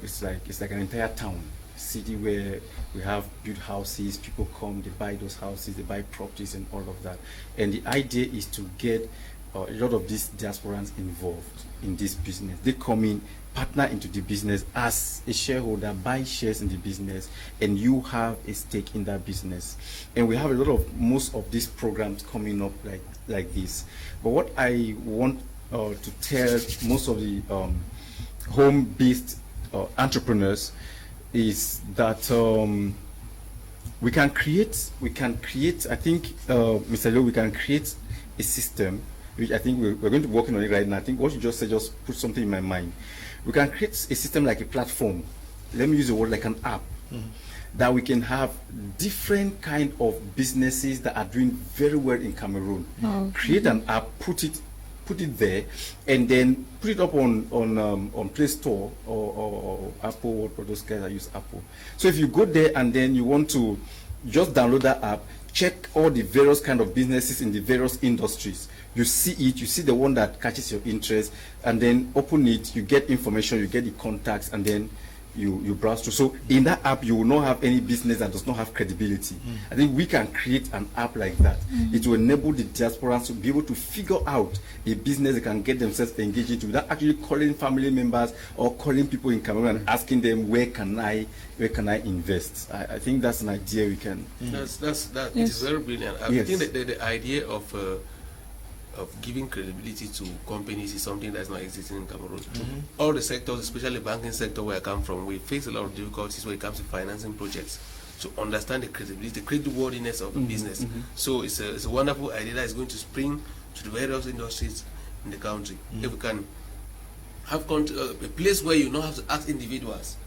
It's like an entire town, city, where we have built houses. People come, they buy those houses, they buy properties and all of that. And the idea is to get a lot of these diasporans involved in this business. They come in, partner into the business as a shareholder, buy shares in the business, and you have a stake in that business. And we have a lot of, most of these programs coming up like this. But what I want to tell most of the home-based entrepreneurs is that we can create, I think, Mr. Leo, we can create a system, which I think we're going to be working on it right now. I think what you just said just put something in my mind. We can create a system like a platform. Let me use the word like an app, that we can have different kind of businesses that are doing very well in Cameroon. Create an app, put it put it there, and then put it up on Play Store or Apple, or those guys that use Apple. So if you go there and then you want to just download that app, check all the various kind of businesses in the various industries. You see it, you see the one that catches your interest, and then open it, you get information, you get the contacts, and then you browse through. So in that app, you will not have any business that does not have credibility. I think we can create an app like that. It will enable the diasporans to be able to figure out a business they can get themselves engaged into without actually calling family members or calling people in Cameroon and asking them, where can I invest? I think that's an idea we can. It is very brilliant. I think that the idea of giving credibility to companies is something that's not existing in Cameroon. All the sectors, especially the banking sector where I come from, we face a lot of difficulties when it comes to financing projects, to understand the credibility, the creditworthiness of the business. So it's a wonderful idea that is going to spring to the various industries in the country. If we can have a place where you don't have to ask individuals,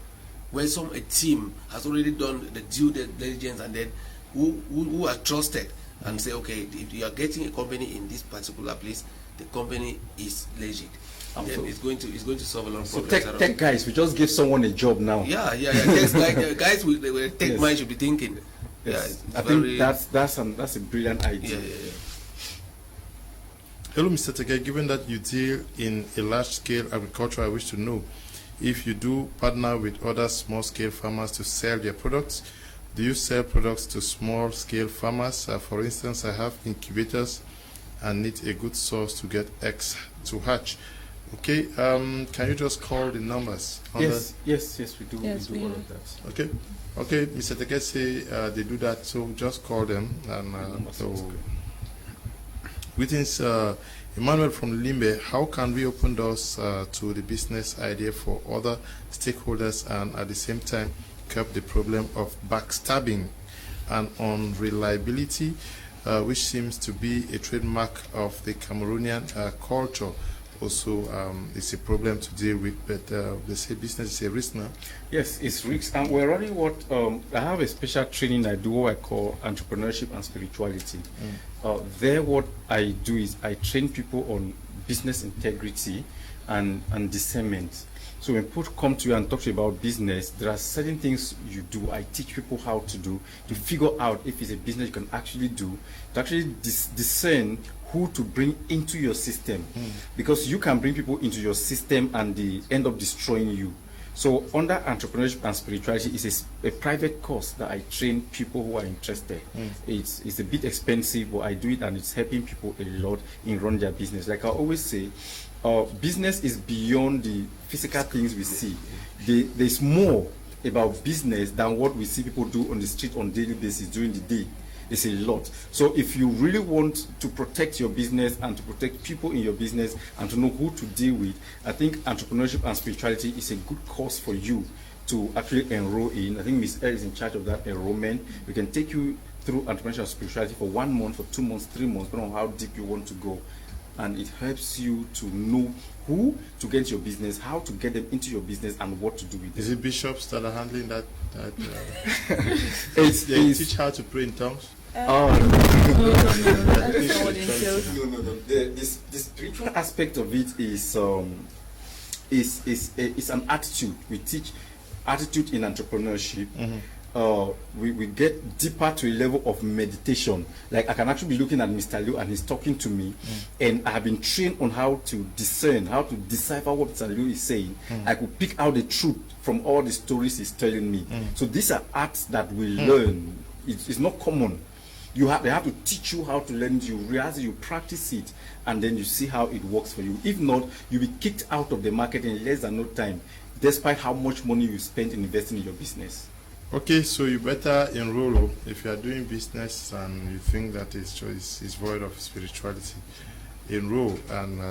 where a team has already done the due diligence, and then who are trusted, and say, okay, if you are getting a company in this particular place, the company is legit. Then it's going to solve a lot of problems. So tech guys, we just give someone a job now. Yeah. Guys with tech mind should be thinking. Yes. I think that's a brilliant idea. Yeah. Hello, Mr. Teke. Given that you deal in a large-scale agriculture, I wish to know if you do partner with other small-scale farmers to sell their products. Do you sell products to small-scale farmers? For instance, I have incubators and need a good source to get eggs to hatch. Okay, can you just call the numbers? Yes, we do. Yes, we do all of that. Okay, Mr. Teke say they do that, so just call them. And so, greetings, Emmanuel from Limbe. How can we open doors to the business idea for other stakeholders and at the same time curb the problem of backstabbing and unreliability, which seems to be a trademark of the Cameroonian culture? Also, it's a problem to deal with, but they say business is a risk now. Yes, it's risks, and we're running what I have a special training I do, what I call entrepreneurship and spirituality. There, what I do is I train people on business integrity and discernment. So when people come to you and talk to you about business, there are certain things you do. I teach people how to do, to figure out if it's a business you can actually do, to actually discern who to bring into your system. Because you can bring people into your system and they end up destroying you. So under entrepreneurship and spirituality is a private course that I train people who are interested. It's a bit expensive, but I do it and it's helping people a lot in running their business. Like I always say, business is beyond the physical things we see. There's more about business than what we see people do on the street on a daily basis during the day. It's a lot. So if you really want to protect your business and to protect people in your business and to know who to deal with, I think entrepreneurship and spirituality is a good course for you to actually enroll in. I think Ms. L is in charge of that enrollment. We can take you through entrepreneurship and spirituality for 1 month, for 2 months, 3 months, depending on how deep you want to go. And it helps you to know who to get your business, how to get them into your business, and what to do with them. Is it bishops that are handling that? They teach how to pray in tongues? No. The spiritual aspect of it is an attitude. We teach attitude in entrepreneurship. We get deeper to a level of meditation. Like I can actually be looking at Mr. Liu and he's talking to me, and I have been trained on how to discern, how to decipher what Mr. Liu is saying. I could pick out the truth from all the stories he's telling me. So these are arts that we learn. It's not common. They have to teach you how to learn. You realize you practice it, and then you see how it works for you. If not, you'll be kicked out of the market in less than no time, despite how much money you spend investing in your business. Okay, so you better enroll if you are doing business and you think that it's void of spirituality. Enroll and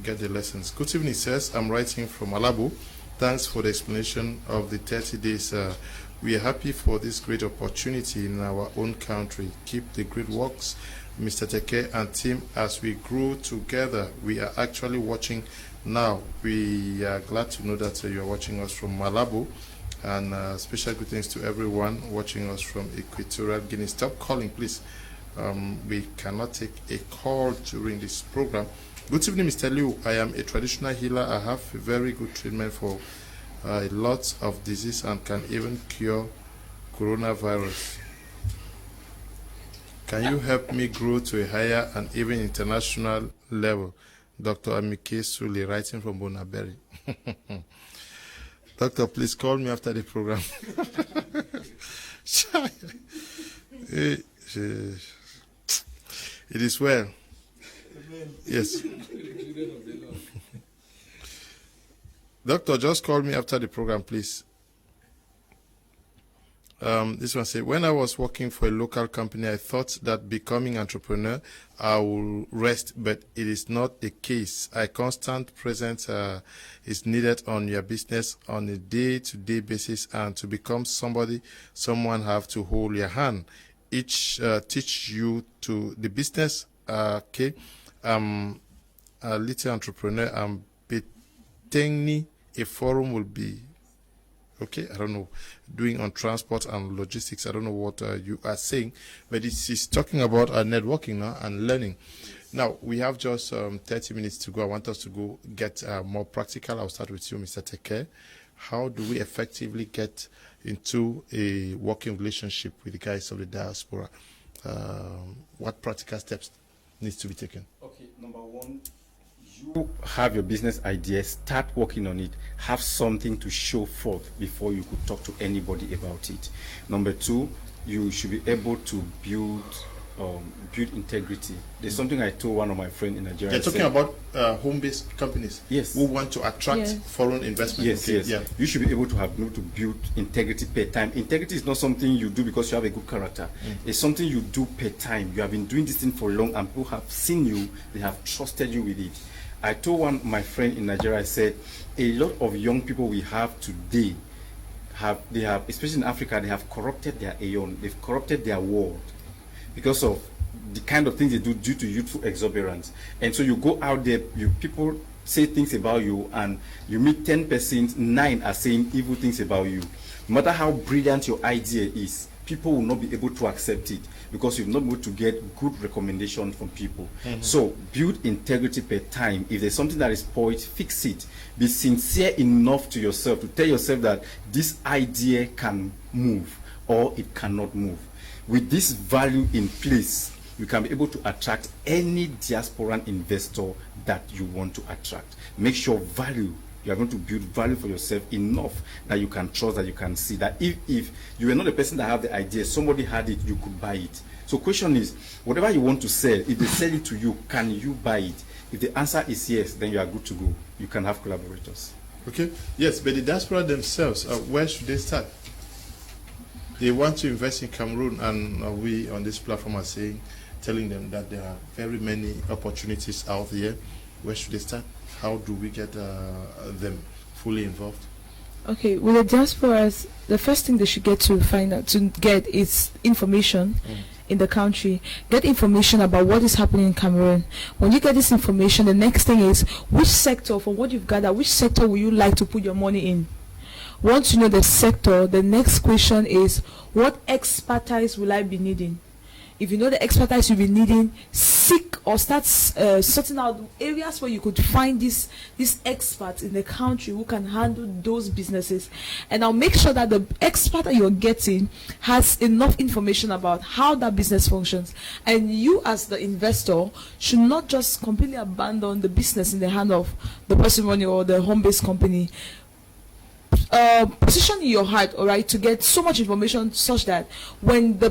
get the lessons. Good evening, sirs. I'm writing from Malabo. Thanks for the explanation of the 30 days. We are happy for this great opportunity in our own country. Keep the great works, Mr. Teke and team, as we grow together. We are actually watching now. We are glad to know that you are watching us from Malabo. And special greetings to everyone watching us from Equatorial Guinea. Stop calling, please. We cannot take a call during this program. Good evening, Mr. Liu. I am a traditional healer. I have a very good treatment for a lot of disease and can even cure coronavirus. Can you help me grow to a higher and even international level? Dr. Amike Sule, writing from Bonaberry. Doctor, please call me after the program. It is well. Yes. Doctor, just call me after the program, please. This one says, when I was working for a local company, I thought that becoming entrepreneur, I will rest, but it is not the case. A constant presence is needed on your business on a day-to-day basis, and to become somebody, someone have to hold your hand. Each teach you to the business. Okay, a little entrepreneur. Betengni, a forum will be. Okay, I don't know, doing on transport and logistics. I don't know what you are saying, but it's talking about networking now and learning. Now, we have just 30 minutes to go. I want us to go get more practical. I'll start with you, Mr. Teke. How do we effectively get into a working relationship with the guys of the diaspora? What practical steps needs to be taken? Okay, number one, you have your business idea, start working on it, have something to show forth before you could talk to anybody about it. Number two, you should be able to build integrity. There's something I told one of my friends in Nigeria. You're talking about home-based companies, yes, who want to attract foreign investment. Yes, okay. Yes. Yeah. You should be able to build integrity per time. Integrity is not something you do because you have a good character. It's something you do per time. You have been doing this thing for long, and people have seen you. They have trusted you with it. I told my friend in Nigeria, I said, a lot of young people we have today, especially in Africa, they have corrupted their aeon, they've corrupted their world because of the kind of things they do due to youthful exuberance. And so you go out there, people say things about you, and you meet 10 persons, 9 are saying evil things about you. No matter how brilliant your idea is, people will not be able to accept it because you've not been able to get good recommendation from people. So build integrity per time. If there's something that is spoiled, fix it. Be sincere enough to yourself to tell yourself that this idea can move or it cannot move. With this value in place, you can be able to attract any diasporan investor that you want to attract. Make sure you are going to build value for yourself enough that you can trust, that you can see that if you are not the person that have the idea, somebody had it, you could buy it. So question is, whatever you want to sell, if they sell it to you, can you buy it? If the answer is yes, then you are good to go. You can have collaborators. Okay, yes, but the diaspora themselves, where should they start? They want to invest in Cameroon, and we on this platform are telling them that there are very many opportunities out there. Where should they start? How do we get them fully involved? Okay, with the diasporas, the first thing they should get is information in the country. Get information about what is happening in Cameroon. When you get this information, the next thing is, which sector, from what you've gathered, which sector will you like to put your money in? Once you know the sector, the next question is, what expertise will I be needing? If you know the expertise you'll be needing, seek or start sorting out areas where you could find these experts in the country who can handle those businesses. And I'll make sure that the expert that you're getting has enough information about how that business functions. And you as the investor should not just completely abandon the business in the hand of the person running or the home-based company. Position in your heart, all right, to get so much information such that when the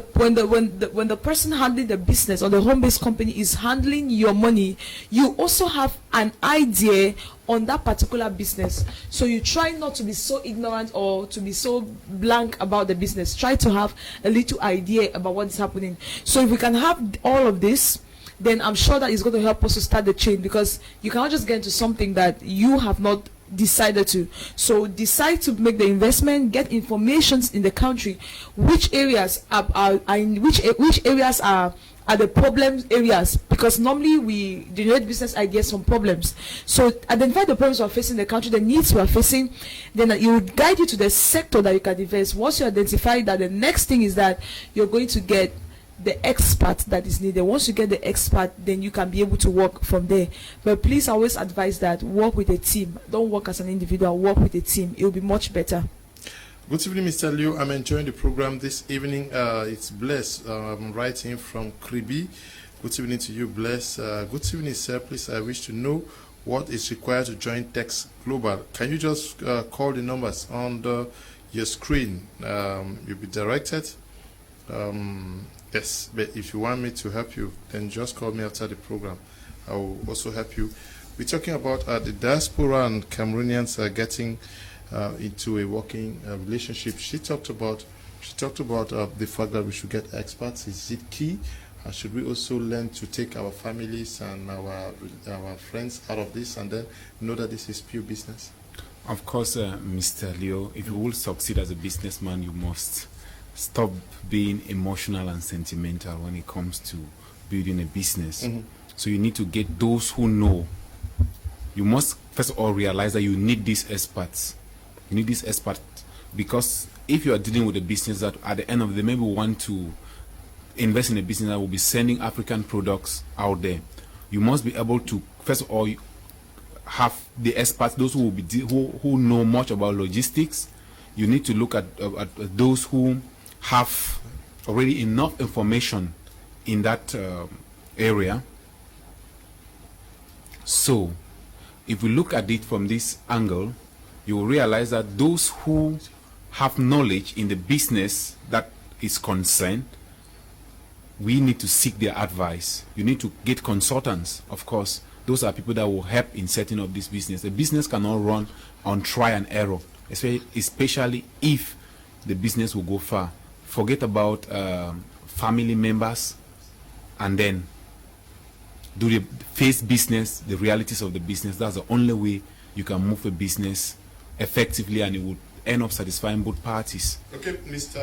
person handling the business or the home-based company is handling your money, you also have an idea on that particular business. So you try not to be so ignorant or to be so blank about the business. Try to have a little idea about what is happening. So if we can have all of this, then I'm sure that it's going to help us to start the chain, because you cannot just get into something that you have not decided to. So decide to make the investment, get information in the country, which areas which areas are the problem areas, because normally we generate business ideas from problems. So identify the problems we're facing in the country, the needs we're facing, then it will guide you to the sector that you can invest. Once you identify that, the next thing is that you're going to get the expert that is needed. Once you get the expert, then you can be able to work from there. But please always advise that work with a team. Don't work as an individual, work with a team. It will be much better. Good evening, Mr. Leo. I'm enjoying the program this evening. It's Bless. I'm writing from Kribi. Good evening to you, Bless. Good evening, sir. Please, I wish to know what is required to join TEKE Global. Can you just call the numbers on your screen? You'll be directed. Yes, but if you want me to help you, then just call me after the program. I will also help you. We're talking about the diaspora and Cameroonians getting into a working relationship. She talked about the fact that we should get experts. Is it key? Should we also learn to take our families and our friends out of this and then know that this is pure business? Of course, Mr. Leo, if you will succeed as a businessman, you must stop being emotional and sentimental when it comes to building a business. So you need to get those who know. You must first of all realize that you need these experts. You need these experts because if you are dealing with a business that at the end of the day maybe want to invest in a business that will be sending African products out there, you must be able to first of all have the experts, those who will be who know much about logistics. You need to look at those who have already enough information in that area. So if we look at it from this angle, you will realize that those who have knowledge in the business that is concerned, we need to seek their advice. You need to get consultants, of course. Those are people that will help in setting up this business. A business cannot run on try and error, especially if the business will go far. Forget about family members and then do the face business, the realities of the business. That's the only way you can move a business effectively and it would end up satisfying both parties. Okay, Mr.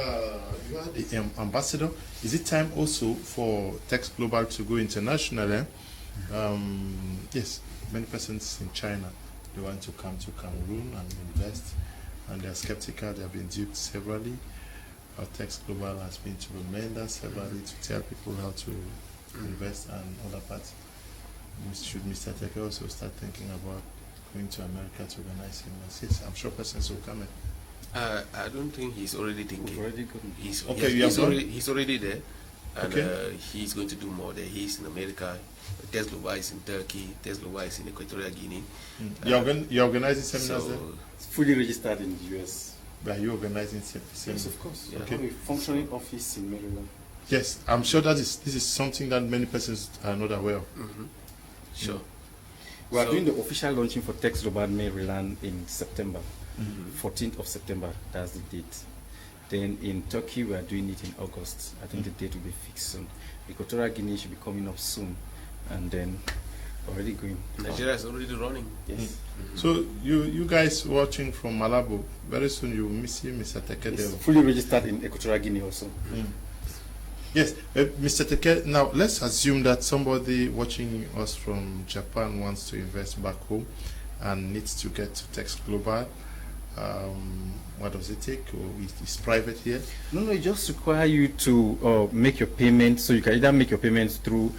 You are the ambassador. Is it time also for TEKE Global to go international? Yes, many persons in China, they want to come to Cameroon and invest, and they are skeptical. They have been duped severally. TEKE Global has been to Romania severally to tell people how to invest and other parts. Should Mr. Teke also start thinking about going to America to organize investments? I'm sure persons will come in. I don't think he's already thinking. He's already there, and he's going to do more there. He's in America. TEKE Global is in Turkey. TEKE Global is in Equatorial Guinea. You're organizing seminars there? It's fully registered in the US. Are you organizing seminars? Yes, of course. Yeah. Okay. We have a functioning office in Maryland. Yes, I'm sure that this is something that many persons are not aware of. Sure. We are doing the official launching for TEKE Global Maryland in September. 14th of September, that's the date. Then in Turkey, we are doing it in August. I think the date will be fixed soon. Equatorial Guinea should be coming up soon, and then already going. Nigeria is already running. Yes. So you guys watching from Malabo, very soon you will see Mr. Teke. It's fully registered in Equatorial Guinea also. Yes, Mr. Teke, now let's assume that somebody watching us from Japan wants to invest back home and needs to get to TEKE Global. What does it take? Or is private here? No, it just requires you to make your payment. So you can either make your payments through,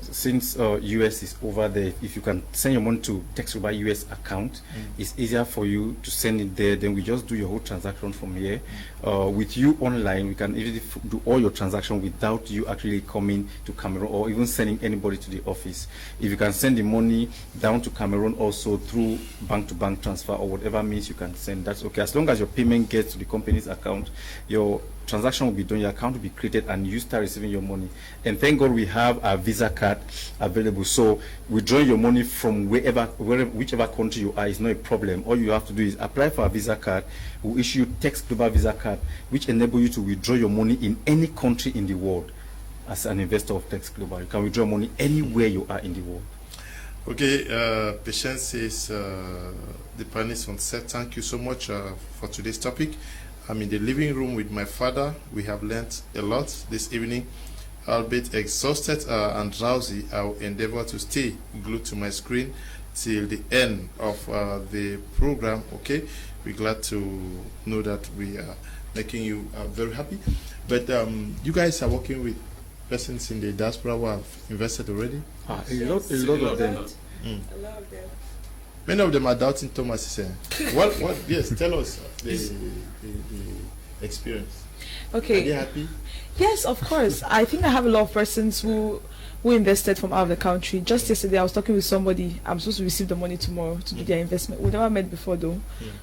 since US is over there, if you can send your money to TEKE Global US account, it's easier for you to send it there. Then we just do your whole transaction from here. With you online, we can easily do all your transaction without you actually coming to Cameroon or even sending anybody to the office. If you can send the money down to Cameroon also through bank-to-bank transfer or whatever means you can send, that's okay. As long as your payment gets to the company's account, your transaction will be done, your account will be created, and you start receiving your money. And thank God we have a Visa card available. So withdrawing your money from whichever country you are is not a problem. All you have to do is apply for a Visa card. We'll issue you TEKE Global Visa card, which enable you to withdraw your money in any country in the world. As an investor of TEKE Global, you can withdraw money anywhere you are in the world. Okay, Patience says the panelists on set. Thank you so much for today's topic. I'm in the living room with my father. We have learned a lot this evening. Albeit exhausted and drowsy, I will endeavor to stay glued to my screen till the end of the program. Okay, we're glad to know that we are making you very happy. But you guys are working with persons in the diaspora who have invested already? A lot of them. A lot of them. Many of them are doubting Thomas. What? Yes, tell us the experience. Okay. Are they happy? Yes, of course. I think I have a lot of persons who invested from out of the country. Just yesterday, I was talking with somebody. I'm supposed to receive the money tomorrow to do their investment. We never met before, though.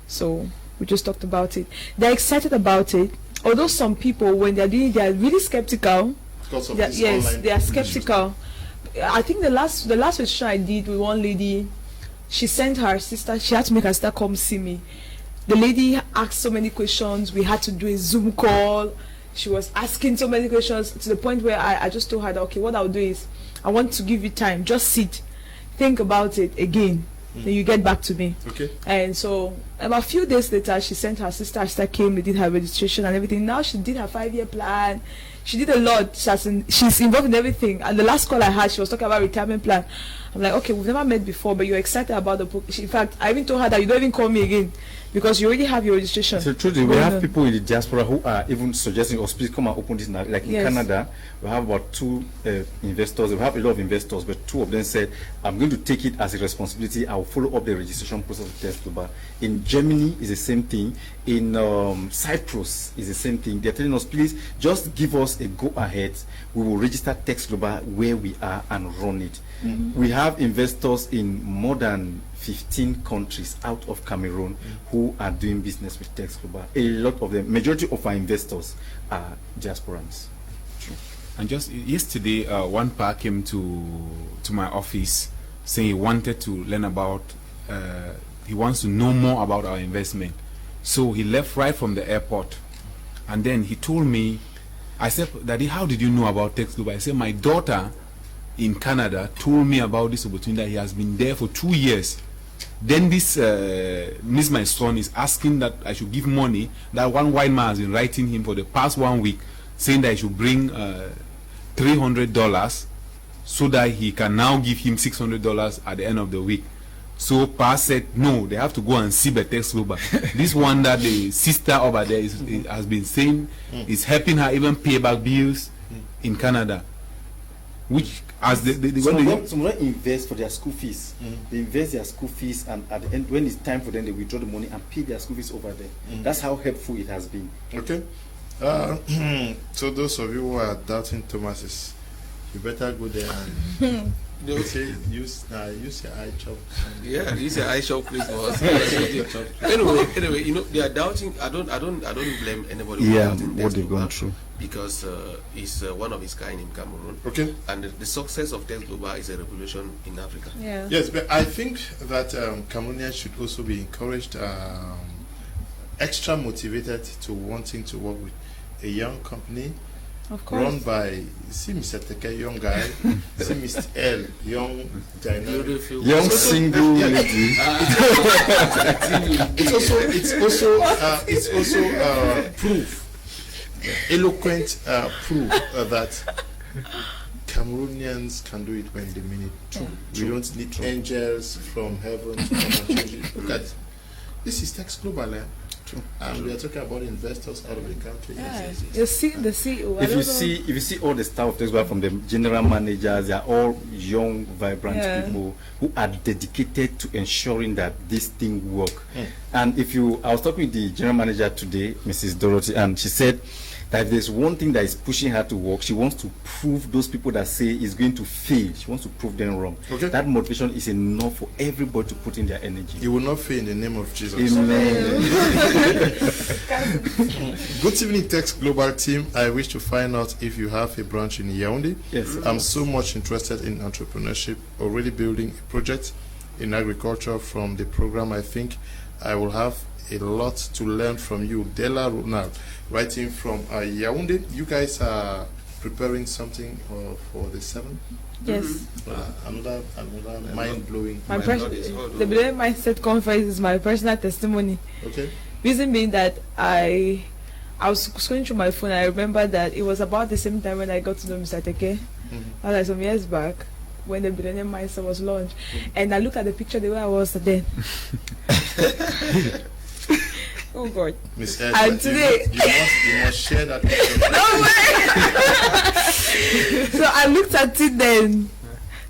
So we just talked about it. They're excited about it. Although some people, when they're doing it, they are really skeptical. Because of this online they are skeptical. I think the last registration I did with one lady, she sent her sister. She had to make her sister come see me. The lady asked so many questions. We had to do a Zoom call. She was asking so many questions to the point where I just told her that, okay, what I'll do is I want to give you time. Just sit, think about it again. Then you get back to me. Okay. And so about a few days later, she sent her sister. Her sister came. They did her registration and everything. Now she did her 5-year plan. She did a lot. She's involved in everything. And the last call I had, she was talking about retirement plan. I'm like, okay, we've never met before, but you're excited about the book. In fact, I even told her that you don't even call me again because you already have your registration. So truly, we have people in the diaspora who are even suggesting, oh, please come and open this now. Like in Canada, we have about 2 investors. We have a lot of investors, but 2 of them said, I'm going to take it as a responsibility. I'll follow up the registration process of TEKE Global. In Germany, is the same thing. In Cyprus, is the same thing. They're telling us, please, just give us a go-ahead. We will register TEKE Global where we are and run it. We have investors in more than 15 countries out of Cameroon who are doing business with TEKE Global. A lot of them, majority of our investors are diasporans. And just yesterday, one pa came to my office saying he wanted to learn about, he wants to know more about our investment. So he left right from the airport. And then he told me, I said, Daddy, how did you know about TEKE Global? I said, my daughter in Canada told me about this opportunity. He has been there for 2 years. Then this my son is asking that I should give money. That one white man has been writing him for the past 1 week, saying that I should bring $300 so that he can now give him $600 at the end of the week. So Pa said, no, they have to go and see the TEKE Global. This one that the sister over there has been saying is helping her even pay back bills in Canada. Which as some invest for their school fees. They invest their school fees, and at the end, when it's time for them, they withdraw the money and pay their school fees over there. That's how helpful it has been. Okay. So those of you who are doubting Thomas's, you better go there and use your eye chop. Yeah, use your eye chop, please. Anyway, you know, they are doubting. I don't blame anybody. Yeah, what they've gone through. Because it's one of its kind in Cameroon. Okay. And the success of TEKE Global is a revolution in Africa. Yeah. Yes, but I think that Cameroonians should also be encouraged, extra motivated to wanting to work with a young company. Of course. Run by, see Mr. Teke, young guy, see Mr. L, young, dynamic, young single lady. It's also proof, eloquent proof that Cameroonians can do it when they mean it. We don't need angels from heaven to come and change it. Look at this is TEKE Global. And we are talking about investors out of the country. Yes. You see the CEO. If you see all the staff of TEKE Global, from the general managers, they are all young, vibrant people who are dedicated to ensuring that this thing work. And I was talking with the general manager today, Mrs. Dorothy, and she said that if there's one thing that is pushing her to work, she wants to prove those people that say it's going to fail. She wants to prove them wrong. Okay. That motivation is enough for everybody to put in their energy. You will not fail in the name of Jesus. Amen. Good evening, TEKE Global team. I wish to find out if you have a branch in Yaoundé. Yes. I'm so much interested in entrepreneurship, already building a project in agriculture from the program. I think I will have a lot to learn from you. Della Ronald, writing from Yaoundé. You guys are preparing something for the 7th? Yes. Another mind-blowing. The Billionaire Mindset Conference is my personal testimony. Okay. Reason being that I was scrolling through my phone. I remember that it was about the same time when I got to know Mr. Teke. Like some years back, when the Billionaire Mindset was launched, and I look at the picture the way I was then. Oh God! Miss Ed, and today you must share that picture. No way! I looked at it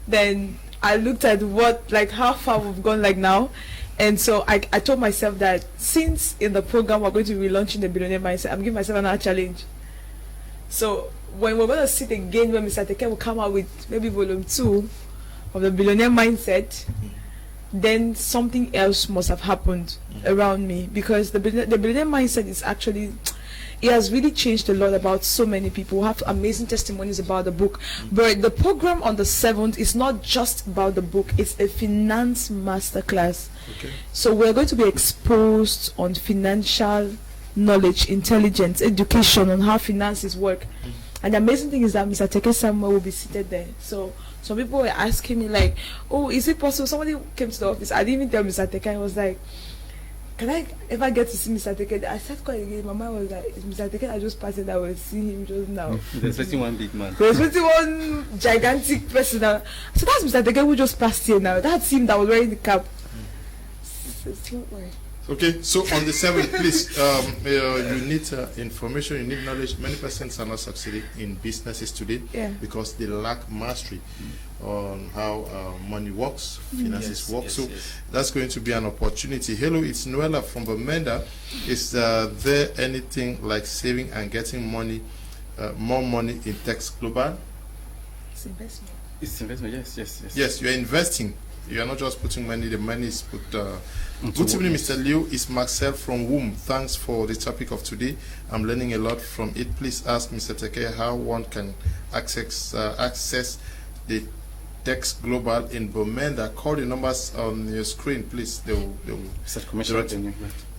then I looked at what, like, how far we've gone like now. And so I told myself that since in the program we're going to be relaunching the billionaire mindset, I'm giving myself another challenge. So when we're going to sit again, when Mr. Teke will come out with maybe volume 2 of the billionaire mindset, then something else must have happened around me, because the billionaire mindset is actually, it has really changed a lot about so many people. We have amazing testimonies about the book. But the program on the 7th is not just about the book, it's a finance masterclass. Okay. So we're going to be exposed on financial knowledge, intelligence, education on how finances work. And the amazing thing is that Mr. Teke Samuel will be seated there. So some people were asking me like, oh, is it possible? Somebody came to the office. I didn't even tell Mr. Teke. I was like, can I ever get to see Mr. Teke? I started calling again. My mind was like, is Mr. Teke? I just passed it. I was seeing him just now. There's 21 big man. There's 21 gigantic person. So that's Mr. Teke who just passed here now. That's him that was wearing the cap. Okay, so on the 7th, please, you need information, you need knowledge. Many persons are not succeeding in businesses today because they lack mastery on how money works, finances work. So that's going to be an opportunity. Hello, it's Noella from Bamenda. Is there anything like saving and getting money, more money in TEKE Global? It's investment. It's investment, yes. Yes, you're investing. You are not just putting money, the money is put. Good evening, Mr. Leo. It's Marcel from WOM. Thanks for the topic of today. I'm learning a lot from it. Please ask Mr. Teke how one can access the TEKE Global in Bomenda. Call the numbers on your screen, please. They will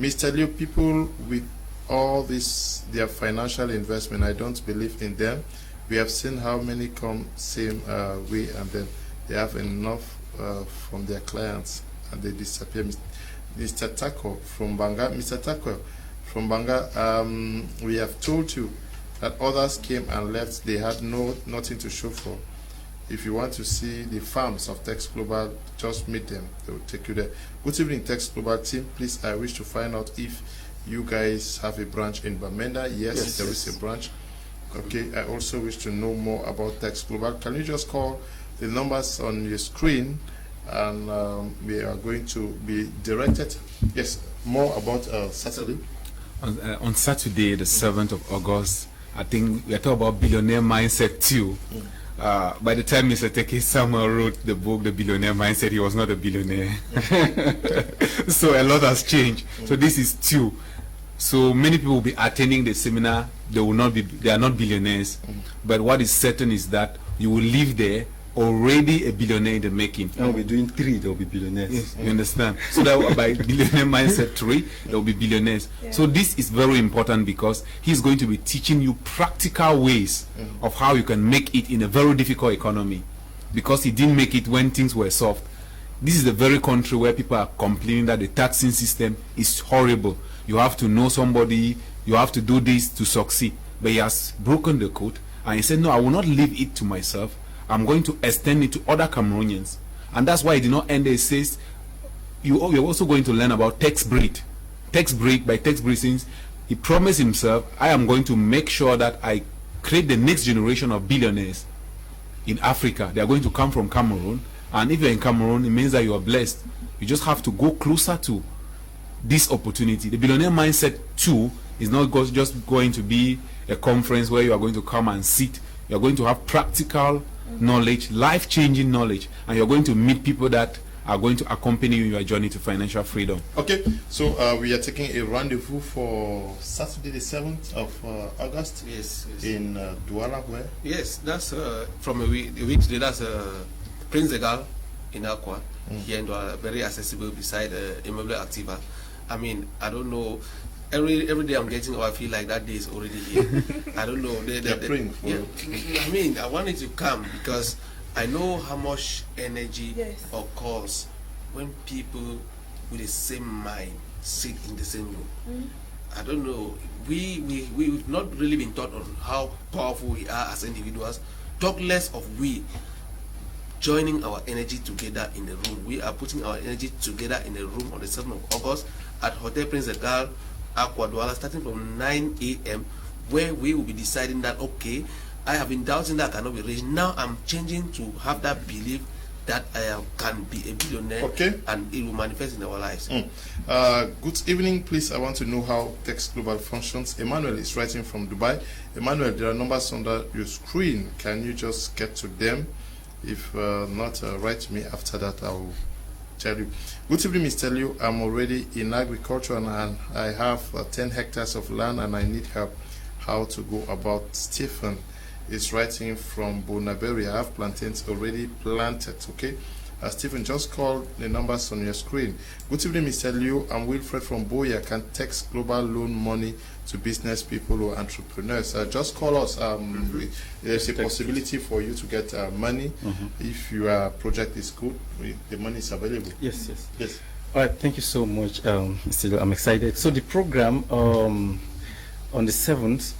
Mr. Leo, people with all this, their financial investment, I don't believe in them. We have seen how many come same way, and then they have enough from their clients and they disappear. Mr. Tako from Banga, Mr. Tako from Banga, we have told you that others came and left. They had nothing to show for. If you want to see the farms of TEKE Global, just meet them. They will take you there. Good evening, TEKE Global team. Please, I wish to find out if you guys have a branch in Bamenda. Yes, there is a branch. Okay, I also wish to know more about TEKE Global. Can you just call the numbers on your screen, and we are going to be directed. Yes, more about Saturday. On Saturday, the 7th of August, I think we are talking about billionaire mindset too. By the time Mr. Teke Samuel wrote the book, The Billionaire Mindset, he was not a billionaire. So a lot has changed. So this is 2. So many people will be attending the seminar. They are not billionaires. But what is certain is that you will live there already a billionaire in the making. And we're doing 3, there will be billionaires. Yes, you understand? So that by billionaire mindset 3, there will be billionaires. So this is very important because he's going to be teaching you practical ways of how you can make it in a very difficult economy, because he didn't make it when things were soft. This is the very country where people are complaining that the taxing system is horrible. You have to know somebody, you have to do this to succeed. But he has broken the code and he said, no, I will not leave it to myself. I'm going to extend it to other Cameroonians. And that's why he did not end there. He says, you're also going to learn about tax breed. Tax breed, by tax breed, since he promised himself, I am going to make sure that I create the next generation of billionaires in Africa. They are going to come from Cameroon. And if you're in Cameroon, it means that you are blessed. You just have to go closer to this opportunity. The Billionaire Mindset 2 is not just going to be a conference where you are going to come and sit. You are going to have practical knowledge, life-changing knowledge, and you're going to meet people that are going to accompany you in your journey to financial freedom. Okay, so we are taking a rendezvous for Saturday the 7th of August. Yes. In Douala, where? Yes, that's from a week today. That's Prince Egal in Aqua, here in Douala, very accessible beside Immobile Activa. I mean, I don't know. Every day I'm getting, I feel like that day is already here. I don't know. They're praying for it. I mean, I wanted to come because I know how much energy occurs when people with the same mind sit in the same room. I don't know. We've not really been taught on how powerful we are as individuals. Talk less of we joining our energy together in the room. We are putting our energy together in the room on the 7th of August at Hotel Prince Egal, Aqua Douala, starting from 9 a.m., where we will be deciding that, okay, I have been doubting that I cannot be rich. Now I'm changing to have that belief that I can be a billionaire, and it will manifest in our lives. Good evening, please. I want to know how TEKE Global functions. Emmanuel is writing from Dubai. Emmanuel, there are numbers under your screen. Can you just get to them? If not, write to me after that. I will tell you. Good evening, Mr. Liu. I'm already in agriculture and I have 10 hectares of land and I need help. How to go about? Stephen is writing from Bonaberi. I have plantains already planted. Okay, Stephen, just call the numbers on your screen. Good evening, Mr. Liu. I'm Wilfred from Boya. Can TEKE Global loan money to business people or entrepreneurs? Just call us. There's a possibility for you to get money if your project is good. The money is available. Yes. All right, thank you so much, Mr. Liu. I'm excited. So the program on the 7th,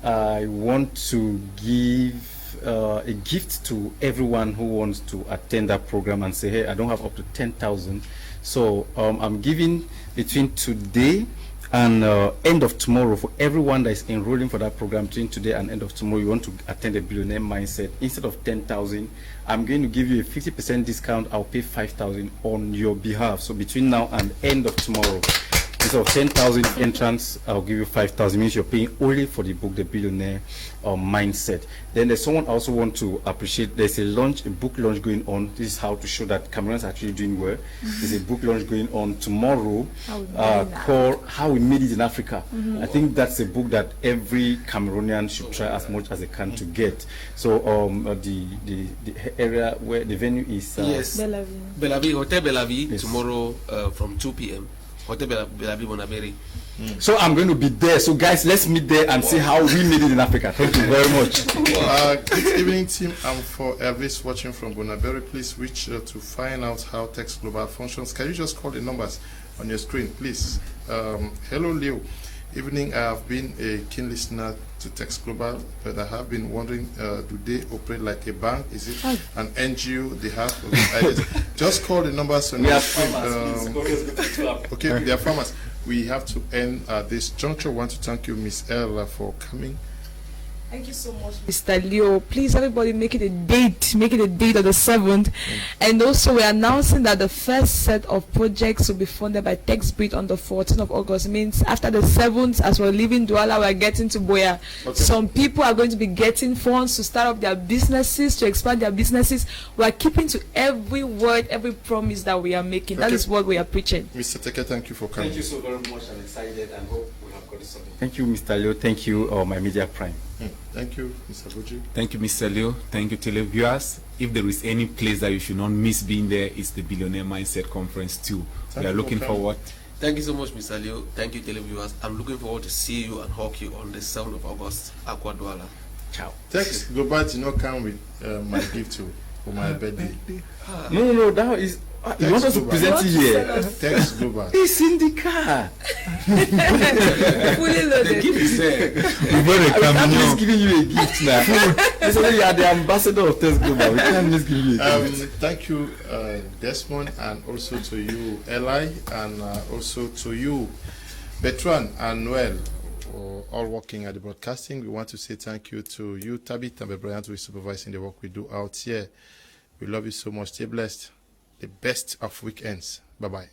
I want to give a gift to everyone who wants to attend that program and say, hey, I don't have up to 10,000. So I'm giving between today and end of tomorrow for everyone that is enrolling for that program. Between today and end of tomorrow, you want to attend a billionaire mindset. Instead of 10,000, I'm going to give you a 50% discount. I'll pay 5,000 on your behalf. So between now and end of tomorrow, instead of 10,000 entrance, I'll give you 5,000. Means you're paying only for the book, The Billionaire Mindset. Then there's someone I also want to appreciate. There's a book launch going on. This is how to show that Cameroons are actually doing well. There's a book launch going on tomorrow called How We Made It in Africa. I think that's a book that every Cameroonian should try as much as they can to get. So the area where the venue is Bellevue, Hotel Bellevue, tomorrow from 2 p.m. Hotel Bellevue, Bonaberi. So I'm going to be there. So guys, let's meet there and see how we made it in Africa. Thank you very much. Good evening, team. I'm for Elvis watching from Bonaberi. Please reach to find out how TEKE Global functions. Can you just call the numbers on your screen, please? Hello, Leo. Evening. I have been a keen listener to TEKE Global, but I have been wondering, do they operate like a bank? Is it an NGO? They have ideas. Just call the numbers on your screen. Okay, they are farmers. We have to end this juncture. I want to thank you, Miss Ella, for coming. Thank you so much, Mr. Leo. Please, everybody, make it a date. Make it a date of the 7th. And also, we're announcing that the first set of projects will be funded by TEKE on the 14th of August. It means after the 7th, as we're leaving Douala, we're getting to Boya. Some people are going to be getting funds to start up their businesses, to expand their businesses. We're keeping to every word, every promise that we are making. That is what we are preaching. Mr. Teke, thank you for coming. Thank you so very much. I'm excited and hope we have got something. Thank you, Mr. Leo. Thank you, my media prime. Thank you, Mr. BUJI. Thank you, Mr. Leo. Thank you, televiewers. If there is any place that you should not miss being there, it's the Billionaire Mindset Conference too. We are looking forward. Thank you so much, Mr. Leo. Thank you, televiewers. I'm looking forward to see you and hug you on the 7th of August, Aqua Douala. Ciao. TEKE Global did not come with my gift too for my birthday. No, that is. You want us to present it here? TEKE Global. It's in the car. Fully loaded. The gift is there. I'm just giving you a gift now. You are the ambassador of TEKE Global. We can't just give you a gift. Thank you, Desmond, and also to you, Eli, and also to you, Bertrand and Noel, all working at the broadcasting. We want to say thank you to you, Tabitha and Bryant, who is supervising the work we do out here. We love you so much. Stay blessed. The best of weekends. Bye-bye.